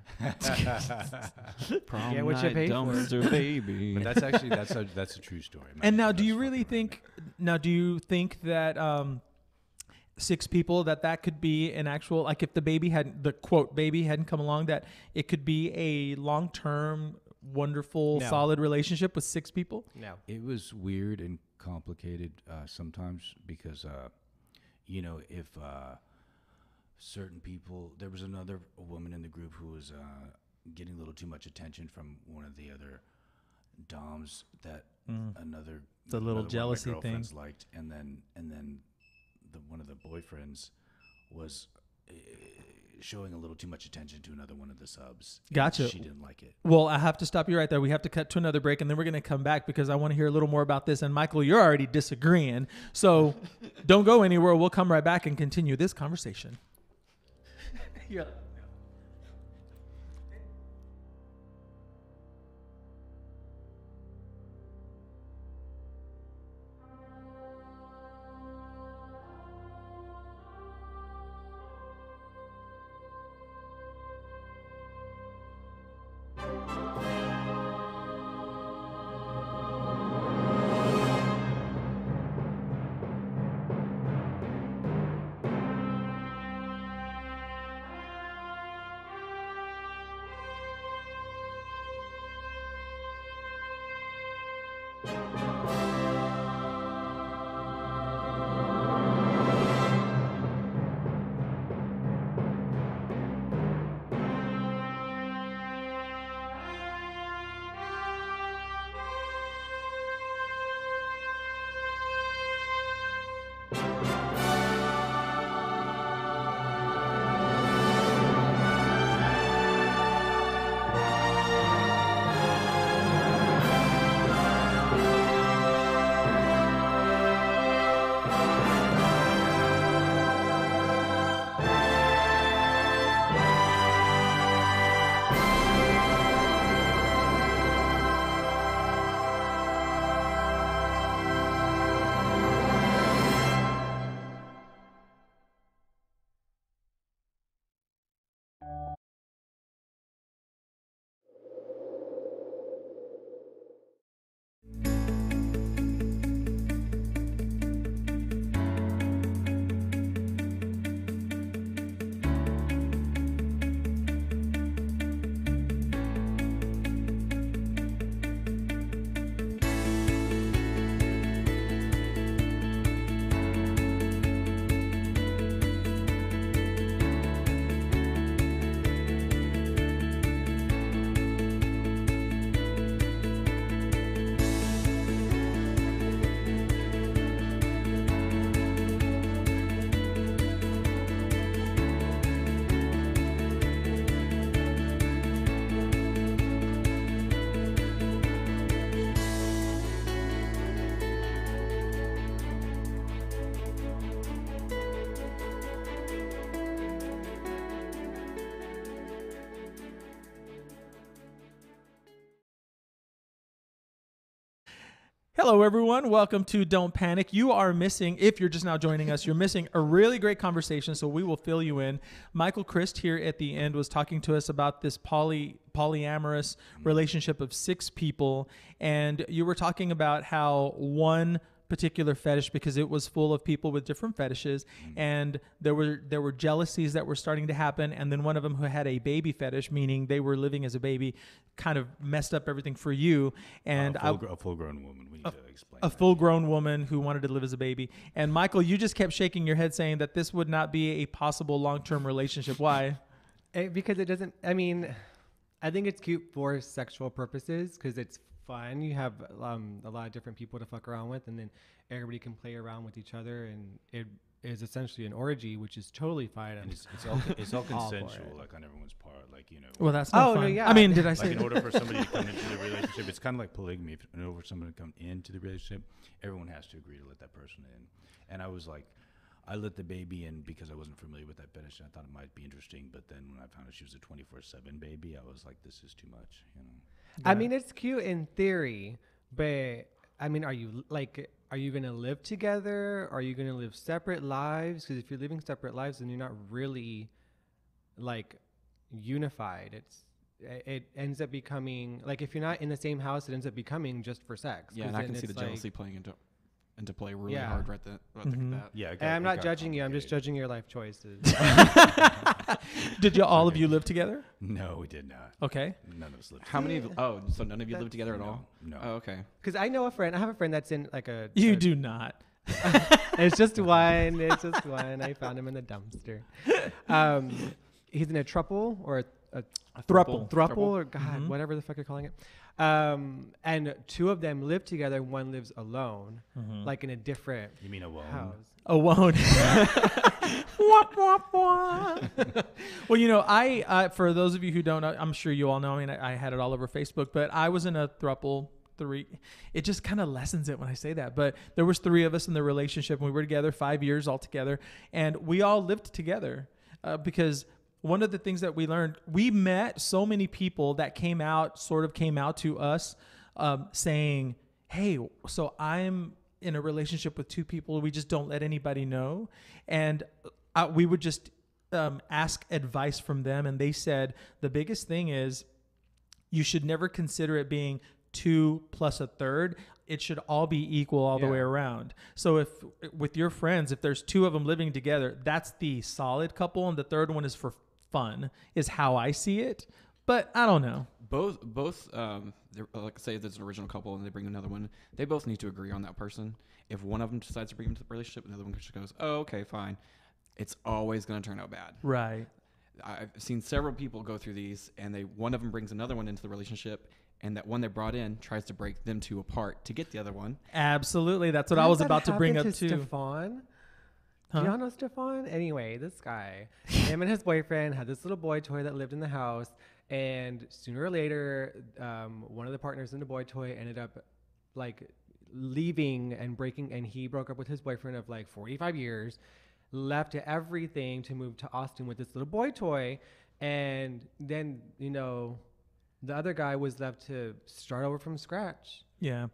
[SPEAKER 3] Prom
[SPEAKER 2] Yeah, what you
[SPEAKER 3] night
[SPEAKER 2] paid for.
[SPEAKER 3] dumpster baby.
[SPEAKER 4] but that's actually that's a true story.
[SPEAKER 1] And now,
[SPEAKER 4] That's
[SPEAKER 1] do you
[SPEAKER 4] fucking
[SPEAKER 1] really
[SPEAKER 4] right.
[SPEAKER 1] think? Now, do you think that 6 people that could be an actual, like if the baby hadn't, the quote baby hadn't come along, that it could be a long-term, wonderful,
[SPEAKER 2] No.
[SPEAKER 1] solid relationship with 6 people?
[SPEAKER 2] No.
[SPEAKER 4] It was weird and complicated sometimes because, if certain people, there was another woman in the group who was getting a little too much attention from one of the other doms that another
[SPEAKER 1] The little
[SPEAKER 4] another one of my
[SPEAKER 1] jealousy thing.
[SPEAKER 4] girlfriends liked, and then one of the boyfriends was showing a little too much attention to another one of the subs. and
[SPEAKER 1] Gotcha.
[SPEAKER 4] She didn't like it.
[SPEAKER 1] Well, I have to stop you right there. We have to cut to another break, and then we're going to come back because I want to hear a little more about this. And Michael, you're already disagreeing, so don't go anywhere. We'll come right back and continue this conversation. You're like, Hello, everyone. Welcome to Don't Panic. You are missing, if you're just now joining us, you're missing a really great conversation, so we will fill you in. Michael Christ here at the end was talking to us about this polyamorous relationship of 6 people, and you were talking about how one particular fetish, because it was full of people with different fetishes, and there were jealousies that were starting to happen, and then one of them who had a baby fetish, meaning they were living as a baby, kind of messed up everything for you. And
[SPEAKER 4] a full-grown woman. We need to explain.
[SPEAKER 1] A full-grown woman who wanted to live as a baby. And Michael, you just kept shaking your head, saying that this would not be a possible long-term relationship. Why?
[SPEAKER 2] Because it doesn't. I mean, I think it's cute for sexual purposes because it's fun. You have a lot of different people to fuck around with, and then everybody can play around with each other, and it is essentially an orgy, which is totally fine.
[SPEAKER 4] And it's all consensual, like on everyone's part, like, you know.
[SPEAKER 1] Well, that's not fun.
[SPEAKER 2] No, yeah.
[SPEAKER 1] I mean, did I
[SPEAKER 4] like
[SPEAKER 1] say?
[SPEAKER 4] In order for somebody to come into the relationship, it's kind of like polygamy. In order for someone to come into the relationship, everyone has to agree to let that person in. And I was like, I let the baby in because I wasn't familiar with that fetish. And I thought it might be interesting, but then when I found out she was a 24/7 baby, I was like, this is too much, you know.
[SPEAKER 2] I mean, it's cute in theory, but I mean, are you going to live together? Are you going to live separate lives? Because if you're living separate lives, then you're not really like unified. It ends up becoming like, if you're not in the same house, it ends up becoming just for sex.
[SPEAKER 3] Yeah, and I can see the jealousy playing into play really hard right there. That.
[SPEAKER 4] Yeah,
[SPEAKER 2] And I'm not judging you. I'm just judging your life choices.
[SPEAKER 1] Did you all of you live together?
[SPEAKER 4] No, we did not.
[SPEAKER 1] Okay.
[SPEAKER 4] None of us lived.
[SPEAKER 3] How many? So none of you live together at all?
[SPEAKER 4] No.
[SPEAKER 3] Oh, okay.
[SPEAKER 2] Because I know a friend. I have a friend that's in like a.
[SPEAKER 1] You do not.
[SPEAKER 2] It's just one. It's just one. I found him in the dumpster. He's in a trouble or a thruple or God, whatever the fuck you're calling it. And 2 of them live together. One lives alone, like in a different.
[SPEAKER 4] You mean alone?
[SPEAKER 2] House.
[SPEAKER 1] A won't. Wop, wop, wop. Well, you know, I for those of you who don't know, I'm sure you all know. I mean, I had it all over Facebook, but I was in a throuple. 3. It just kind of lessens it when I say that. But there was 3 of us in the relationship, and we were together 5 years all together, and we all lived together because one of the things that we learned, we met so many people that came out to us saying, hey, so I'm in a relationship with 2 people. We just don't let anybody know. And we would just ask advice from them. And they said, the biggest thing is you should never consider it being 2 plus a third. It should all be equal all the way around. So if with your friends, if there's 2 of them living together, that's the solid couple. And the third one is for fun, is how I see it. But I don't know.
[SPEAKER 3] Both like say there's an original couple and they bring another one, they both need to agree on that person. If one of them decides to bring them to the relationship, and the other one just goes, oh, okay, fine, it's always going to turn out bad.
[SPEAKER 1] Right.
[SPEAKER 3] I've seen several people go through these, and one of them brings another one into the relationship, and that one they brought in tries to break them 2 apart to get the other one.
[SPEAKER 1] Absolutely. That's what I was about to bring up too.
[SPEAKER 2] Stefan?
[SPEAKER 1] Huh?
[SPEAKER 2] Do y'all know Stefan? Anyway, this guy, him and his boyfriend had this little boy toy that lived in the house, and sooner or later, one of the partners in the boy toy ended up like leaving and breaking, and he broke up with his boyfriend of like 45 years, left everything to move to Austin with this little boy toy, and then, you know, the other guy was left to start over from scratch.
[SPEAKER 1] Yeah.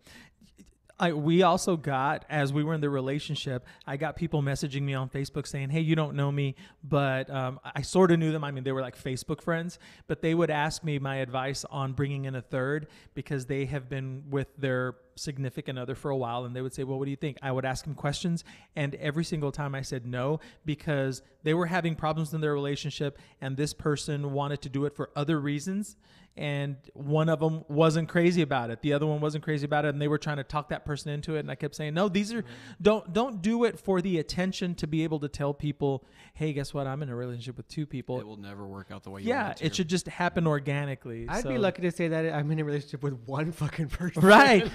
[SPEAKER 1] We also got, as we were in the relationship, I got people messaging me on Facebook saying, hey, you don't know me, but I sort of knew them. I mean, they were like Facebook friends, but they would ask me my advice on bringing in a third because they have been with their significant other for a while, and they would say, well, what do you think? I would ask them questions, and every single time I said no, because they were having problems in their relationship, and this person wanted to do it for other reasons, and one of them wasn't crazy about it. The other one wasn't crazy about it, and they were trying to talk that person into it, and I kept saying, no, these are, don't do it for the attention to be able to tell people, hey, guess what? I'm in a relationship with 2 people.
[SPEAKER 3] It will never work out the way you want it to.
[SPEAKER 1] It should just happen organically.
[SPEAKER 2] I'd be lucky to say that I'm in a relationship with 1 fucking person.
[SPEAKER 1] Right.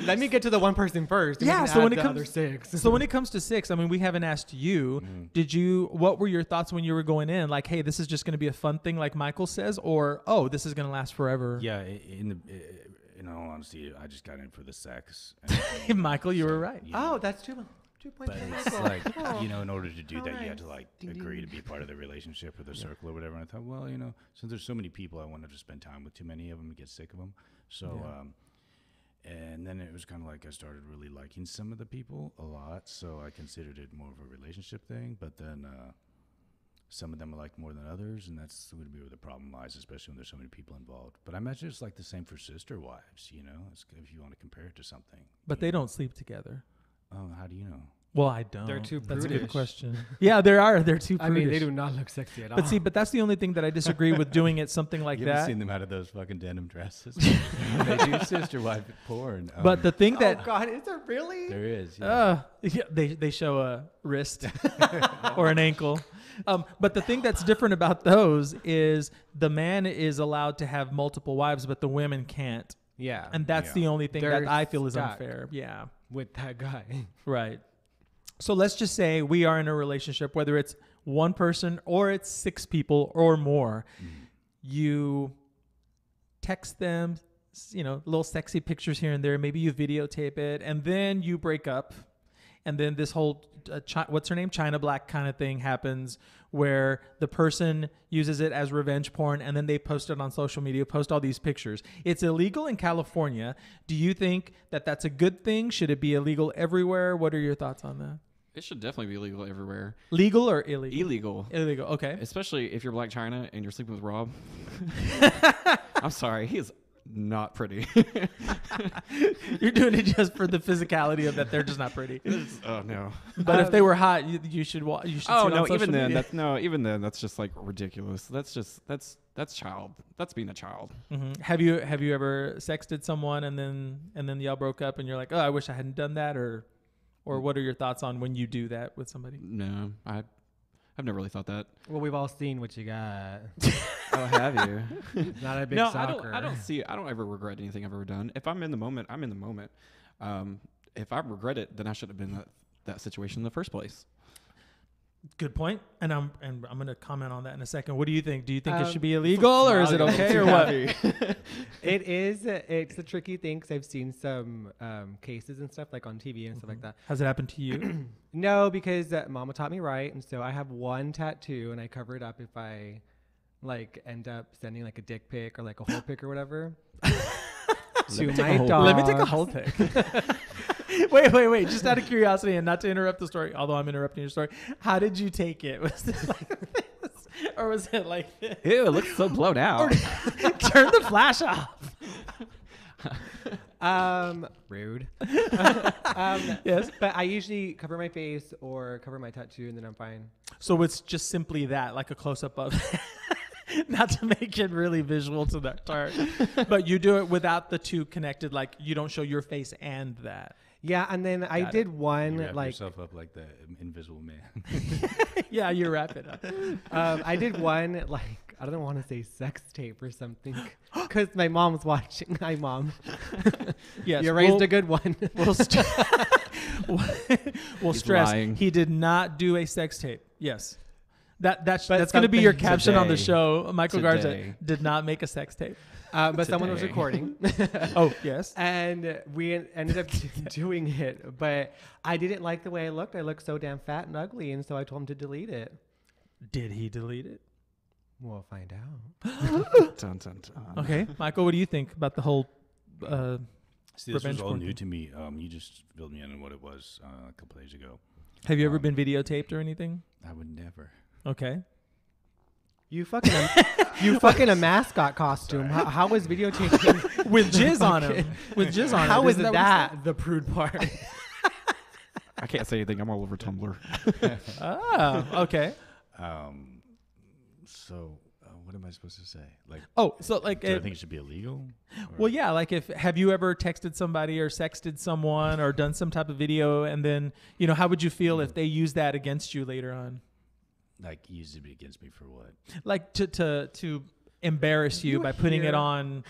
[SPEAKER 2] Let me get to the 1 person first.
[SPEAKER 1] Yeah.
[SPEAKER 2] So when it comes to 6.
[SPEAKER 1] So when it comes to 6, I mean, we haven't asked you. What were your thoughts when you were going in? Like, hey, this is just going to be a fun thing, like Michael says, or oh, this is going to last forever.
[SPEAKER 4] Yeah. In all honesty, I just got in for the sex.
[SPEAKER 1] Michael, you were right.
[SPEAKER 4] You know,
[SPEAKER 2] Oh, that's 2 points.
[SPEAKER 4] but it's like, you know, in order to do that, you had to like agree to be part of the relationship or the circle or whatever. And I thought, well, you know, since there's so many people, I wanted to spend time with too many of them and get sick of them. So, And then it was kind of like I started really liking some of the people a lot, so I considered it more of a relationship thing. But then some of them I like more than others, and that's going to be where the problem lies, especially when there's so many people involved. But I imagine it's like the same for sister wives, you know, if you want to compare it to something.
[SPEAKER 1] But they don't sleep together.
[SPEAKER 4] Oh, how do you know?
[SPEAKER 1] Well, I don't.
[SPEAKER 2] They're too
[SPEAKER 1] That's a good
[SPEAKER 2] prudish.
[SPEAKER 1] question. Yeah, they're too prudish.
[SPEAKER 2] I mean, they do not look sexy at all.
[SPEAKER 1] But that's the only thing that I disagree with doing it something like
[SPEAKER 4] You
[SPEAKER 1] that.
[SPEAKER 4] haven't seen them out of those fucking denim dresses. They do sister wife porn.
[SPEAKER 1] But the thing that
[SPEAKER 2] God, is there really?
[SPEAKER 4] there is. Yeah.
[SPEAKER 1] they show a wrist or an ankle. But the thing that's different about those is the man is allowed to have multiple wives, but the women can't.
[SPEAKER 2] Yeah.
[SPEAKER 1] And that's
[SPEAKER 4] Yeah.
[SPEAKER 1] the only thing
[SPEAKER 2] They're
[SPEAKER 1] that I feel is
[SPEAKER 2] stuck.
[SPEAKER 1] unfair. Yeah.
[SPEAKER 2] with that guy.
[SPEAKER 1] Right. So let's just say we are in a relationship, whether it's one person or it's 6 people or more. You text them, little sexy pictures here and there. Maybe you videotape it, and then you break up. And then this whole, what's her name? China Black kind of thing happens where the person uses it as revenge porn, and then they post it on social media, post all these pictures. It's illegal in California. Do you think that that's a good thing? Should it be illegal everywhere? What are your thoughts on that?
[SPEAKER 3] It should definitely be legal everywhere.
[SPEAKER 1] Legal or illegal?
[SPEAKER 3] Illegal.
[SPEAKER 1] Illegal, okay.
[SPEAKER 3] Especially if you're Black China and you're sleeping with Rob. I'm sorry, he is not pretty.
[SPEAKER 1] You're doing it just for the physicality of that they're just not pretty.
[SPEAKER 3] Oh no.
[SPEAKER 1] But if they were hot, you should you should
[SPEAKER 3] Oh
[SPEAKER 1] see it on
[SPEAKER 3] no,
[SPEAKER 1] social
[SPEAKER 3] even then
[SPEAKER 1] media.
[SPEAKER 3] even then that's just like ridiculous. That's child. That's being a child.
[SPEAKER 1] Mhm. Have you ever sexted someone and then y'all broke up and you're like, oh, I wish I hadn't done that, or what are your thoughts on when you do that with somebody?
[SPEAKER 3] No, I've never really thought that.
[SPEAKER 2] Well, we've all seen what you got.
[SPEAKER 3] Oh, have you?
[SPEAKER 2] Not a big
[SPEAKER 3] No,
[SPEAKER 2] soccer.
[SPEAKER 3] I don't ever regret anything I've ever done. If I'm in the moment, I'm in the moment. If I regret it, then I should have been in that situation in the first place.
[SPEAKER 1] Good point. And I'm going to comment on that in a second. What do you think? Do you think it should be illegal, or is it okay, or what?
[SPEAKER 2] It is. It's a tricky thing because I've seen some cases and stuff like on TV and stuff like that.
[SPEAKER 1] Has it happened to you?
[SPEAKER 2] No, because Mama taught me right, and so I have one tattoo, and I cover it up if I like end up sending like a dick pic or like a whole pic or whatever to my dog.
[SPEAKER 1] Let me take a whole take. Wait. Just out of curiosity and not to interrupt the story, although I'm interrupting your story. How did you take it? Was it like this? Or was it like this?
[SPEAKER 3] Ew, it looks so blown out.
[SPEAKER 1] Turn the flash off.
[SPEAKER 2] Rude.
[SPEAKER 1] Yes.
[SPEAKER 2] But I usually cover my face or cover my tattoo, and then I'm fine.
[SPEAKER 1] So it's just simply that, like a close-up of not to make it really visual to that part. But you do it without the two connected, like you don't show your face and that.
[SPEAKER 2] Yeah, and then I
[SPEAKER 1] Got
[SPEAKER 2] did
[SPEAKER 1] it.
[SPEAKER 2] one
[SPEAKER 4] You wrap
[SPEAKER 2] like
[SPEAKER 4] yourself up like the Invisible Man.
[SPEAKER 1] Yeah, you wrap it up.
[SPEAKER 2] I did one like I don't want to say sex tape or something because my mom's watching. Hi, Mom.
[SPEAKER 1] Yes,
[SPEAKER 2] You raised a good one.
[SPEAKER 1] We'll
[SPEAKER 3] He's
[SPEAKER 1] stress
[SPEAKER 3] lying.
[SPEAKER 1] he did not do a sex tape. Yes. That's
[SPEAKER 2] But
[SPEAKER 1] going to be your
[SPEAKER 2] something
[SPEAKER 1] caption on the
[SPEAKER 3] today.
[SPEAKER 1] show. Michael Garza
[SPEAKER 3] Today.
[SPEAKER 1] did not make a sex tape.
[SPEAKER 2] But someone was
[SPEAKER 3] Today.
[SPEAKER 2] recording.
[SPEAKER 1] Oh, yes.
[SPEAKER 2] And we ended up doing it, but I didn't like the way I looked. I looked so damn fat and ugly, and so I told him to delete it.
[SPEAKER 1] Did he delete it?
[SPEAKER 2] We'll find out.
[SPEAKER 3] Dun, dun, dun.
[SPEAKER 1] Okay. Michael, what do you think about the whole
[SPEAKER 4] See, this
[SPEAKER 1] Revenge
[SPEAKER 4] was all
[SPEAKER 1] porn
[SPEAKER 4] new
[SPEAKER 1] thing.
[SPEAKER 4] to me. You just filled me in on what it was a couple days ago.
[SPEAKER 1] have you ever been videotaped or anything?
[SPEAKER 4] I would never.
[SPEAKER 1] Okay.
[SPEAKER 2] You fucking a mascot costume. How was videotaping
[SPEAKER 1] With jizz on him. With jizz on him.
[SPEAKER 2] How is
[SPEAKER 1] Isn't what he
[SPEAKER 2] that the prude part?
[SPEAKER 3] I can't say anything. I'm all over Tumblr.
[SPEAKER 1] said? Oh, okay.
[SPEAKER 4] So, what am I supposed to say? Like,
[SPEAKER 1] Oh, so like,
[SPEAKER 4] do I think it should be illegal?
[SPEAKER 1] well, yeah, like have you ever texted somebody or sexted someone or done some type of video, and then, how would you feel if they use that against you later on?
[SPEAKER 4] Like, use it against me for what?
[SPEAKER 1] Like to embarrass you by putting it on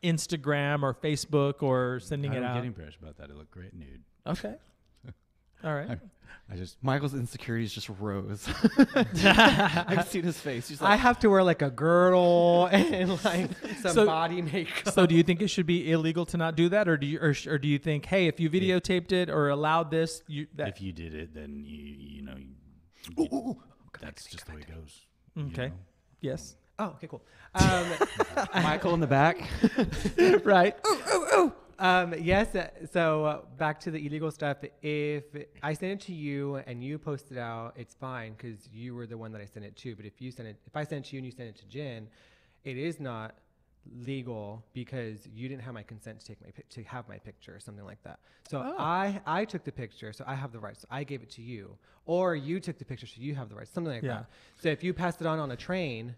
[SPEAKER 1] Instagram or Facebook or sending
[SPEAKER 4] I
[SPEAKER 1] it
[SPEAKER 4] don't
[SPEAKER 1] out.
[SPEAKER 4] get embarrassed about that. I look great nude.
[SPEAKER 1] Okay. All right.
[SPEAKER 4] I just
[SPEAKER 3] Michael's insecurities just rose. I've seen his face. He's
[SPEAKER 2] I
[SPEAKER 3] like,
[SPEAKER 2] have to wear like a girdle and like some
[SPEAKER 1] So-
[SPEAKER 2] body makeup.
[SPEAKER 1] So do you think it should be illegal to not do that, or do you think, hey, if you videotaped it or allowed this,
[SPEAKER 4] if you did it, then that's just the way it goes.
[SPEAKER 1] Okay.
[SPEAKER 4] You know?
[SPEAKER 1] Yes.
[SPEAKER 2] Oh, okay, cool.
[SPEAKER 3] Michael in the back.
[SPEAKER 1] Right.
[SPEAKER 2] Yes. So back to the illegal stuff. If I send it to you and you post it out, it's fine because you were the one that I sent it to. But if I send it to you and you send it to Jen, it is not legal because you didn't have my consent to have my picture or something like that. So I took the picture, so I have the rights. So I gave it to you, or you took the picture, so you have the rights. Something like that. So if you passed it on a train.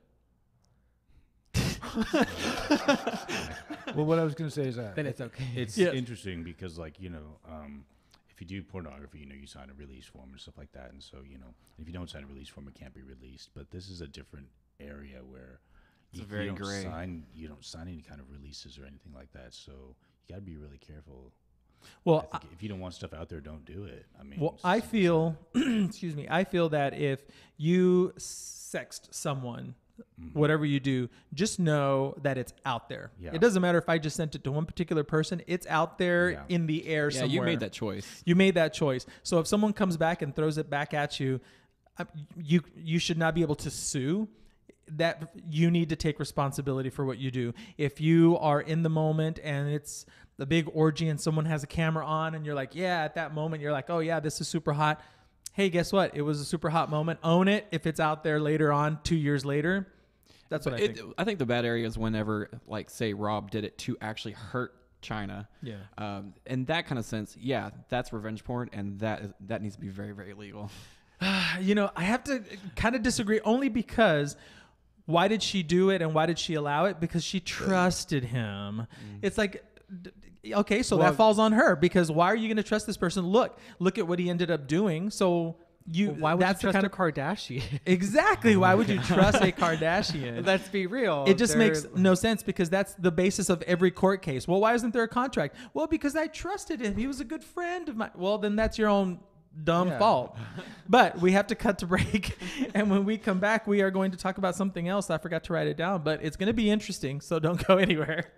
[SPEAKER 4] Well, what I was going to say is that
[SPEAKER 2] then it's okay.
[SPEAKER 4] It's interesting because, like, if you do pornography, you sign a release form and stuff like that. And so, if you don't sign a release form, it can't be released. But this is a different area where you don't sign any kind of releases or anything like that. So you got to be really careful.
[SPEAKER 1] Well,
[SPEAKER 4] if you don't want stuff out there, don't do it. I mean,
[SPEAKER 1] well, I feel, excuse me, I feel that if you sext someone, whatever you do, just know that it's out there. Yeah. It doesn't matter if I just sent it to one particular person. It's out there in the air somewhere.
[SPEAKER 3] You made that choice.
[SPEAKER 1] You made that choice. So if someone comes back and throws it back at you, you should not be able to sue. That you need to take responsibility for what you do. If you are in the moment and it's the big orgy and someone has a camera on and you're like, yeah, at that moment, you're like, oh yeah, this is super hot. Hey, guess what? It was a super hot moment. Own it. If it's out there later on, 2 years later, that's what I think.
[SPEAKER 3] I think the bad area is whenever, like, say Rob did it to actually hurt China.
[SPEAKER 1] Yeah.
[SPEAKER 3] In that kind of sense, that's revenge porn, and that needs to be very, very illegal.
[SPEAKER 1] I have to kind of disagree only because why did she do it and why did she allow it? Because she trusted him. It's like, okay, so that falls on her because why are you going to trust this person? Look at what he ended up doing. So
[SPEAKER 2] why would you trust a Kardashian?
[SPEAKER 1] Exactly. Why would you trust a Kardashian?
[SPEAKER 2] Let's be real.
[SPEAKER 1] It just makes no sense because that's the basis of every court case. Well, why isn't there a contract? Well, because I trusted him. He was a good friend of mine. Well, then that's your own dumb fault. But we have to cut to break. And when we come back, we are going to talk about something else. I forgot to write it down, but it's going to be interesting. So don't go anywhere.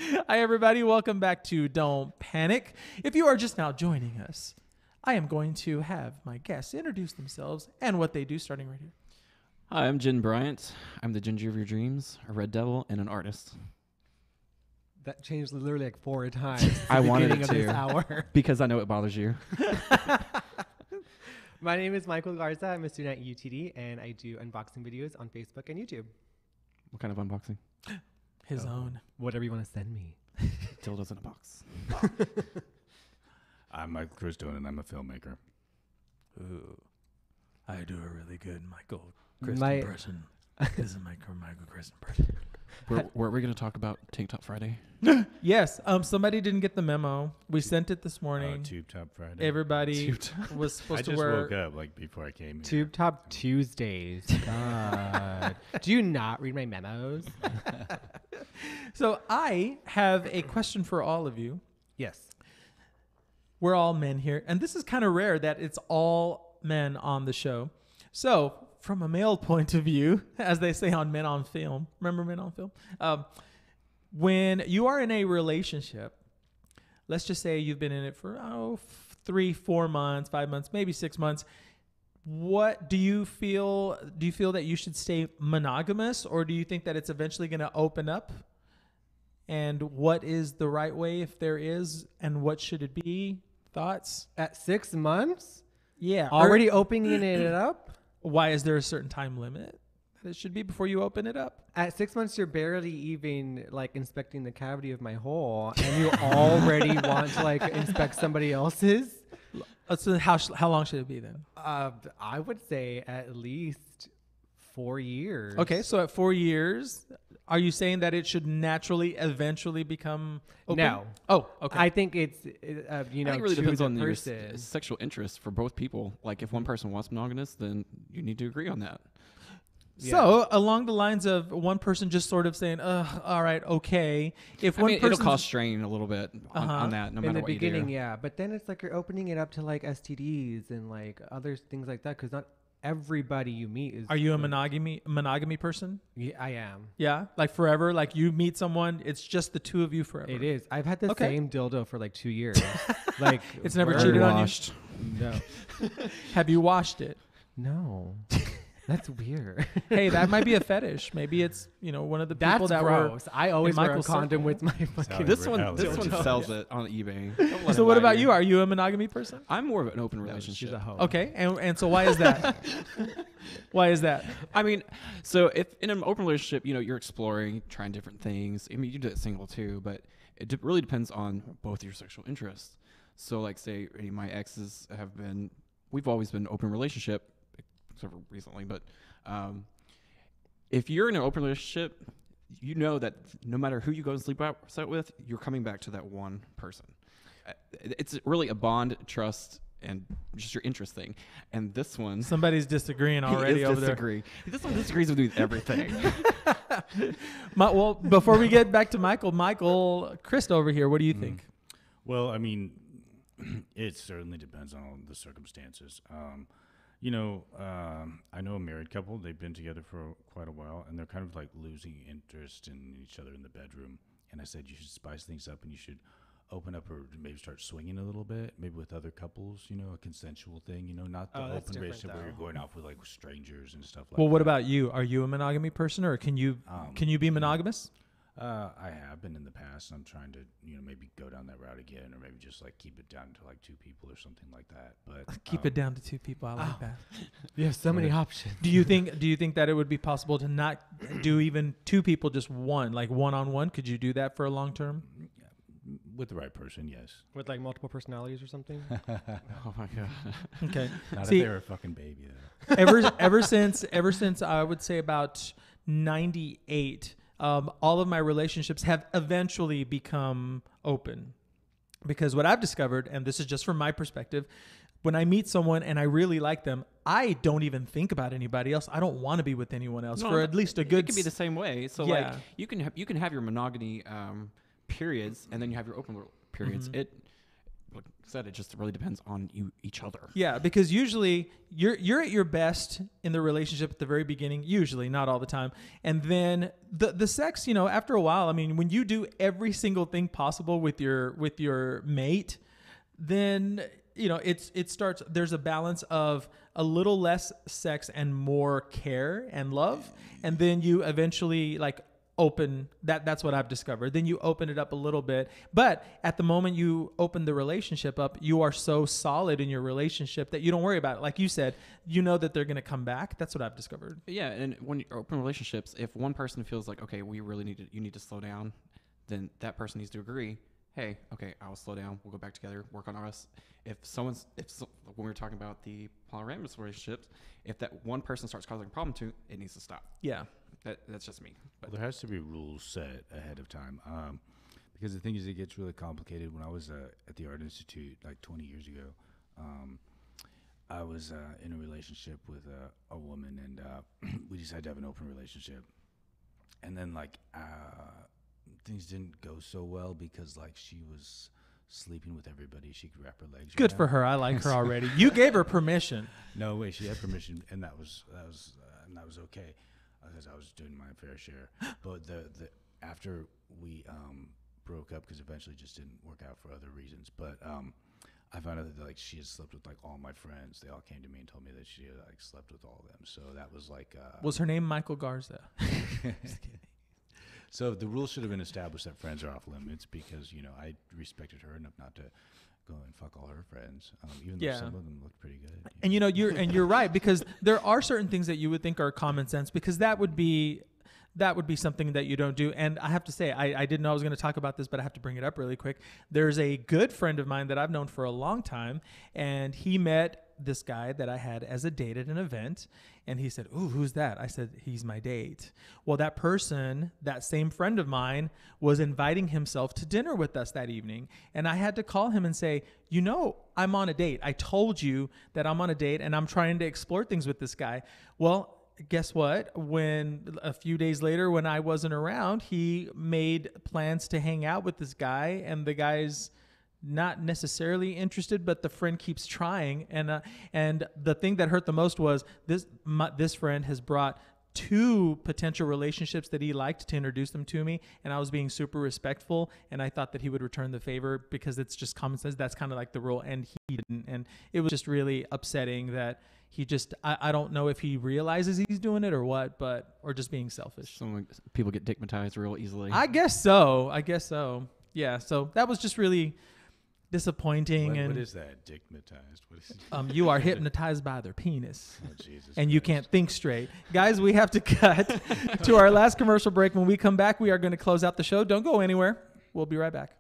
[SPEAKER 1] Hi, everybody. Welcome back to Don't Panic. If you are just now joining us, I am going to have my guests introduce themselves and what they do starting right here.
[SPEAKER 3] Hi, I'm Jen Bryant. I'm the ginger of your dreams, a red devil, and an artist.
[SPEAKER 2] That changed literally like 4 times.
[SPEAKER 3] I wanted it
[SPEAKER 2] of
[SPEAKER 3] to.
[SPEAKER 2] this hour.
[SPEAKER 3] Because I know it bothers you.
[SPEAKER 2] My name is Michael Garza. I'm a student at UTD, and I do unboxing videos on Facebook and YouTube.
[SPEAKER 3] What kind of unboxing?
[SPEAKER 1] His own.
[SPEAKER 2] Whatever you want to send me.
[SPEAKER 3] Dildos in a box.
[SPEAKER 4] I'm Michael Christo, and I'm a filmmaker.
[SPEAKER 1] Ooh, I do a really good Michael
[SPEAKER 2] My-
[SPEAKER 1] impression. This is my Michael Chris impression.
[SPEAKER 3] Were we going to talk about Tank Top Friday?
[SPEAKER 1] Yes. Somebody didn't get the memo. We sent it this morning.
[SPEAKER 4] Tube Top Friday.
[SPEAKER 1] Everybody
[SPEAKER 3] Tube Top.
[SPEAKER 1] was supposed
[SPEAKER 4] I
[SPEAKER 1] to
[SPEAKER 4] just
[SPEAKER 1] wear.
[SPEAKER 4] woke up like before I came here.
[SPEAKER 2] Tube Top Tuesdays. God. Do you not read my memos?
[SPEAKER 1] So I have a question for all of you.
[SPEAKER 2] Yes.
[SPEAKER 1] We're all men here, and this is kind of rare that it's all men on the show. So, from a male point of view, as they say on Men on Film, remember Men on Film? When you are in a relationship, let's just say you've been in it for 3, 4 months, 5 months, maybe 6 months. What do you feel? Do you feel that you should stay monogamous, or do you think that it's eventually going to open up? And what is the right way, if there is, and what should it be? Thoughts?
[SPEAKER 2] At 6 months?
[SPEAKER 1] Yeah.
[SPEAKER 2] Already opening it up?
[SPEAKER 1] Why is there a certain time limit that it should be before you open it up?
[SPEAKER 2] At 6 months, you're barely even like inspecting the cavity of my hole, and you already want to like inspect somebody else's.
[SPEAKER 1] So how long should it be then?
[SPEAKER 2] I would say at least 4 years.
[SPEAKER 1] Okay, so at 4 years, are you saying that it should naturally, eventually become open?
[SPEAKER 2] No.
[SPEAKER 1] Oh, okay.
[SPEAKER 2] I think it's
[SPEAKER 3] I think it really
[SPEAKER 2] to
[SPEAKER 3] depends
[SPEAKER 2] the
[SPEAKER 3] on your
[SPEAKER 2] person.
[SPEAKER 3] sexual interest for both people. Like, if one person wants monogamous, then you need to agree on that.
[SPEAKER 1] So along the lines of one person just sort of saying, all right, okay. If one person
[SPEAKER 3] it'll cause strain a little bit on that, no
[SPEAKER 2] in
[SPEAKER 3] matter
[SPEAKER 2] the
[SPEAKER 3] what
[SPEAKER 2] beginning,
[SPEAKER 3] you do.
[SPEAKER 2] yeah. But then it's like you're opening it up to like STDs and like other things like that, because not everybody you meet is.
[SPEAKER 1] Are you a monogamy person?
[SPEAKER 2] Yeah, I am.
[SPEAKER 1] Yeah, like forever. Like you meet someone, it's just the two of you forever.
[SPEAKER 2] It is. I've had the
[SPEAKER 1] Okay.
[SPEAKER 2] same dildo for like 2 years. Like
[SPEAKER 1] It's never
[SPEAKER 2] where-
[SPEAKER 1] cheated on you?
[SPEAKER 3] Washed.
[SPEAKER 2] No.
[SPEAKER 1] Have you washed it?
[SPEAKER 2] No. That's weird.
[SPEAKER 1] Hey, that might be a fetish. Maybe it's one of the people
[SPEAKER 2] That's
[SPEAKER 1] that were.
[SPEAKER 2] gross. I always
[SPEAKER 1] in
[SPEAKER 2] wear a
[SPEAKER 1] Michael's
[SPEAKER 2] condom
[SPEAKER 1] circle.
[SPEAKER 2] with my fucking.
[SPEAKER 3] This
[SPEAKER 4] Alex
[SPEAKER 3] one
[SPEAKER 4] Jones.
[SPEAKER 3] sells it on eBay. Don't let
[SPEAKER 1] So
[SPEAKER 3] him
[SPEAKER 1] what
[SPEAKER 3] lie
[SPEAKER 1] about
[SPEAKER 3] to
[SPEAKER 1] you? Are you a monogamy person?
[SPEAKER 3] I'm more of an open
[SPEAKER 2] No,
[SPEAKER 3] relationship.
[SPEAKER 2] she's a hoe.
[SPEAKER 1] Okay, and so why is that? Why is that?
[SPEAKER 3] I mean, so if in an open relationship, you're exploring, trying different things. I mean, you do it single too, but it really depends on both your sexual interests. So, like, say my exes we've always been open relationship, except for recently. But if you're in an open relationship, you know that no matter who you go and sleep out with, you're coming back to that one person. It's really a bond, trust, and just your interest thing. And this one.
[SPEAKER 1] Somebody's disagreeing already
[SPEAKER 3] He is
[SPEAKER 1] over
[SPEAKER 3] disagree. This one disagrees with me with everything.
[SPEAKER 1] there. Well, before we get back to Michael Christ over here, what do you think?
[SPEAKER 4] Well, I mean, it certainly depends on the circumstances. I know a married couple. They've been together for quite a while, and they're kind of like losing interest in each other in the bedroom. And I said, you should spice things up, and you should open up or maybe start swinging a little bit, maybe with other couples, a consensual thing, not the
[SPEAKER 2] Oh, that's
[SPEAKER 4] open
[SPEAKER 2] different,
[SPEAKER 4] relationship where you're
[SPEAKER 2] though.
[SPEAKER 4] going off with like strangers and stuff like
[SPEAKER 1] Well,
[SPEAKER 4] that.
[SPEAKER 1] what about you? Are you a monogamy person, or can you be monogamous?
[SPEAKER 4] I have been in the past. I'm trying to, maybe go down that route again, or maybe just like keep it down to like 2 people or something like that. But
[SPEAKER 1] Keep it down to 2 people. I like that.
[SPEAKER 2] You have so many options.
[SPEAKER 1] Do you think that it would be possible to not do even 2 people, just one, like one-on-one? Could you do that for a long term?
[SPEAKER 4] with the right person, yes.
[SPEAKER 2] With like multiple personalities or something?
[SPEAKER 3] Oh my god.
[SPEAKER 1] Okay.
[SPEAKER 4] Not
[SPEAKER 1] See,
[SPEAKER 4] if they were a fucking baby though.
[SPEAKER 1] ever since I would say about 98, all of my relationships have eventually become open, because what I've discovered, and this is just from my perspective, when I meet someone and I really like them, I don't even think about anybody else. I don't want to be with anyone else for at least a good.
[SPEAKER 3] It can be the same way. So
[SPEAKER 1] Yeah.
[SPEAKER 3] like you can have your monogamy periods, and then you have your open periods.
[SPEAKER 1] Mhm.
[SPEAKER 3] like I said, it just really depends on each other.
[SPEAKER 1] Yeah, because usually you're at your best in the relationship at the very beginning, usually, not all the time. And then the sex, after a while, I mean, when you do every single thing possible with your mate, then it starts, there's a balance of a little less sex and more care and love. And then you eventually open that's what I've discovered. Then you open it up a little bit, but at the moment you open the relationship up, you are so solid in your relationship that you don't worry about it. Like you said, that they're going to come back. That's what I've discovered.
[SPEAKER 3] Yeah, and when you open relationships, if one person feels like, okay, you need to slow down, then that person needs to agree, hey, okay, I'll slow down, we'll go back together, work on us. When we were talking about the polyamorous relationships, if that one person starts causing a problem too, it needs to stop.
[SPEAKER 1] Yeah.
[SPEAKER 3] That's just me. But
[SPEAKER 4] Well, there has to be rules set ahead of time, because the thing is, it gets really complicated. When I was at the Art Institute 20 years ago, I was in a relationship with a woman, and we decided to have an open relationship. And then things didn't go so well because she was sleeping with everybody. She could wrap her legs.
[SPEAKER 1] Good
[SPEAKER 4] around.
[SPEAKER 1] for her. I like her already. You gave her permission.
[SPEAKER 4] No way, she had permission, and that was okay, because I was doing my fair share. But the after we broke up, because eventually it just didn't work out for other reasons. But I found out that she had slept with all my friends. They all came to me and told me that she had slept with all of them. So that was
[SPEAKER 1] Was her name Michael Garza? Just kidding.
[SPEAKER 4] So the rules should have been established that friends are off limits, because I respected her enough not to go and fuck all her friends, even though some of them looked pretty good.
[SPEAKER 1] And you're right, because there are certain things that you would think are common sense, because that would be something that you don't do. And I have to say, I didn't know I was going to talk about this, but I have to bring it up really quick. There's a good friend of mine that I've known for a long time, and he met this guy that I had as a date at an event, and he said, "Ooh, who's that?" I said, "He's my date." Well, that person, that same friend of mine, was inviting himself to dinner with us that evening, and I had to call him and say, I'm on a date. I told you that I'm on a date, and I'm trying to explore things with this guy. Well, guess what? When a few days later, when I wasn't around, he made plans to hang out with this guy, and the guy's not necessarily interested, but the friend keeps trying. And the thing that hurt the most was this friend has brought 2 potential relationships that he liked to introduce them to me, and I was being super respectful, and I thought that he would return the favor, because it's just common sense. That's kind of like the rule, and he didn't. And it was just really upsetting that he just, I don't know if he realizes he's doing it or what, or just being selfish.
[SPEAKER 3] People get digmatized real easily.
[SPEAKER 1] I guess so. Yeah, so that was just really disappointing.
[SPEAKER 4] What is that? Digmatized? What is it?
[SPEAKER 1] You are hypnotized by their penis.
[SPEAKER 4] Oh, Jesus
[SPEAKER 1] and you
[SPEAKER 4] Christ.
[SPEAKER 1] can't think straight. Guys, we have to cut to our last commercial break. When we come back, we are going to close out the show. Don't go anywhere. We'll be right back.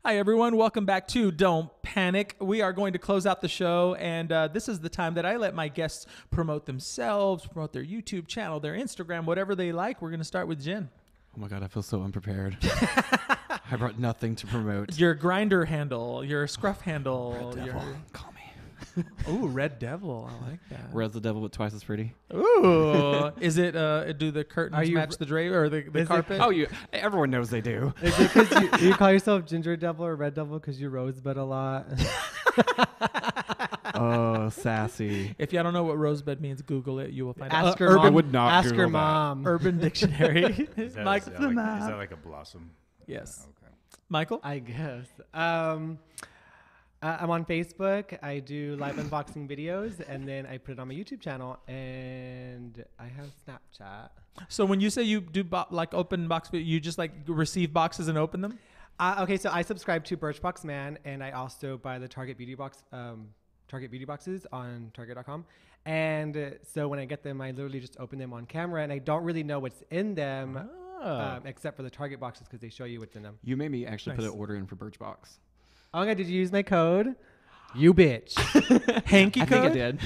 [SPEAKER 1] Hi, everyone. Welcome back to Don't Panic. We are going to close out the show, and this is the time that I let my guests promote themselves, promote their YouTube channel, their Instagram, whatever they like. We're going to start with Jen.
[SPEAKER 3] Oh my God, I feel so unprepared. I brought nothing to promote.
[SPEAKER 1] Your grinder handle, your scruff handle.
[SPEAKER 3] Red Devil. Call me.
[SPEAKER 1] Ooh, Red Devil. I like that.
[SPEAKER 3] Red's the devil, but twice as pretty.
[SPEAKER 1] Ooh. Is it, do the curtains match the drape or the carpet?
[SPEAKER 3] Everyone knows they do.
[SPEAKER 2] Is it because you call yourself Ginger Devil or Red Devil because you rosebud a lot?
[SPEAKER 3] Oh, sassy.
[SPEAKER 1] If y'all don't know what rosebud means, Google it. You will find
[SPEAKER 2] Ask
[SPEAKER 1] out.
[SPEAKER 2] her mom.
[SPEAKER 3] I would not
[SPEAKER 2] Ask
[SPEAKER 3] Google
[SPEAKER 2] her
[SPEAKER 3] that.
[SPEAKER 2] mom.
[SPEAKER 1] Urban Dictionary.
[SPEAKER 4] Is that,
[SPEAKER 1] Mike,
[SPEAKER 4] is that like a blossom?
[SPEAKER 1] yes.
[SPEAKER 4] Okay.
[SPEAKER 1] Michael?
[SPEAKER 2] I guess. I'm on Facebook. I do live unboxing videos, and then I put it on my YouTube channel, and I have Snapchat.
[SPEAKER 1] So when you say you do open box, you just like receive boxes and open them?
[SPEAKER 2] Okay, so I subscribe to Birchbox Man, and I also buy the Target Beauty boxes on Target.com. And so when I get them, I literally just open them on camera, and I don't really know what's in them, except for the Target boxes because they show you what's in them.
[SPEAKER 3] You made me actually
[SPEAKER 1] Nice.
[SPEAKER 3] put an order in for Birchbox.
[SPEAKER 2] Okay, did you use my code? You bitch.
[SPEAKER 1] Hanky
[SPEAKER 3] I
[SPEAKER 1] code?
[SPEAKER 3] think I did.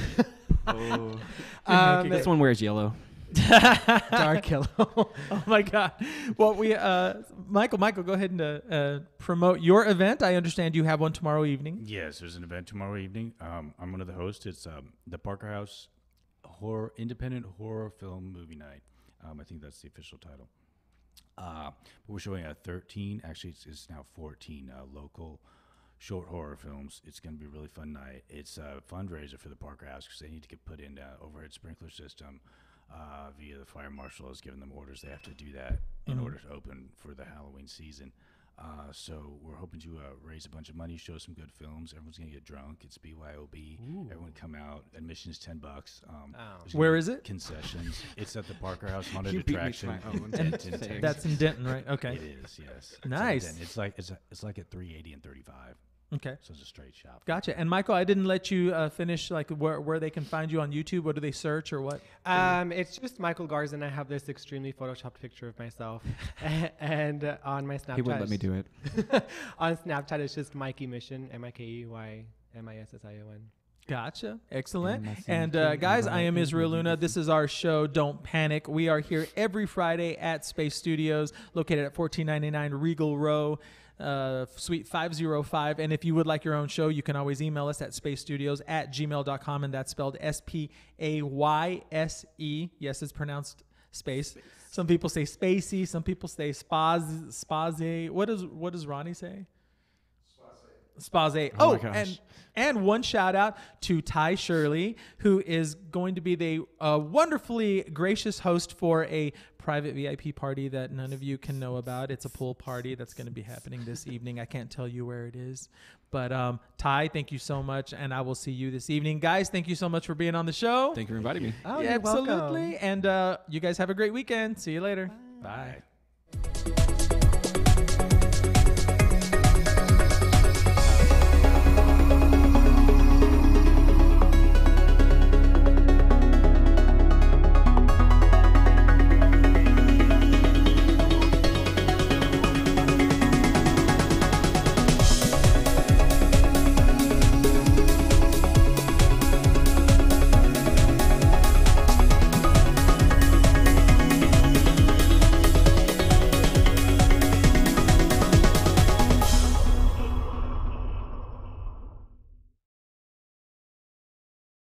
[SPEAKER 3] Oh.
[SPEAKER 1] Hanky
[SPEAKER 3] This one wears yellow.
[SPEAKER 2] Dark yellow.
[SPEAKER 1] Oh my God. Well, Michael, go ahead and promote your event. I understand you have one tomorrow evening.
[SPEAKER 4] Yes, there's an event tomorrow evening. I'm one of the hosts. It's the Parker House Independent Horror Film Movie Night. I think that's the official title. But we're showing 13, actually it's now 14 local short horror films. It's going to be a really fun night. It's a fundraiser for the Parker House because they need to get put in overhead sprinkler system via the fire marshal has given them orders. They have to do that in order to open for the Halloween season. So we're hoping to raise a bunch of money, show some good films. Everyone's going to get drunk. It's BYOB. Ooh. Everyone come out. Admission is $10.
[SPEAKER 1] Where is it?
[SPEAKER 4] Concessions. It's at the Parker House Haunted
[SPEAKER 3] You beat me to
[SPEAKER 4] Attraction.
[SPEAKER 3] my own
[SPEAKER 4] Denton,
[SPEAKER 3] thing.
[SPEAKER 1] That's in Denton, right? Okay.
[SPEAKER 4] It is, yes.
[SPEAKER 1] Nice.
[SPEAKER 4] It's like at 380 and 35.
[SPEAKER 1] Okay.
[SPEAKER 4] So it's a straight shot.
[SPEAKER 1] Gotcha. And Michael, I didn't let you finish like where they can find you on YouTube. What do they search or what?
[SPEAKER 2] It's just Michael Garza. I have this extremely photoshopped picture of myself. And on my Snapchat.
[SPEAKER 3] He wouldn't let me do it.
[SPEAKER 2] On Snapchat, it's just Mikey Mission, MikeyMission.
[SPEAKER 1] Gotcha. Excellent.
[SPEAKER 3] M-I-C-K,
[SPEAKER 1] And guys, I am Israel Luna.
[SPEAKER 3] M-I-C-K.
[SPEAKER 1] This is our show, Don't Panic. We are here every Friday at Spayse Studios, located at 1499 Regal Row, Suite 505. And if you would like your own show, you can always email us at spacestudios@gmail.com, and that's spelled Spayse. Yes, it's pronounced Space. Some people say Spacey. Some people say Spazze. What does Ronnie say? Spazze.
[SPEAKER 3] Oh
[SPEAKER 1] Oh,
[SPEAKER 3] my gosh.
[SPEAKER 1] and one shout out to Ty Shirley, who is going to be the wonderfully gracious host for a private VIP party that none of you can know about. It's a pool party that's going to be happening this evening. I can't tell you where it is. But Ty, thank you so much, and I will see you this evening. Guys, thank you so much for being on the show.
[SPEAKER 3] Thank you for inviting me.
[SPEAKER 2] Oh,
[SPEAKER 1] Yeah,
[SPEAKER 2] you're welcome.
[SPEAKER 1] absolutely. And you guys have a great weekend. See you later. Bye.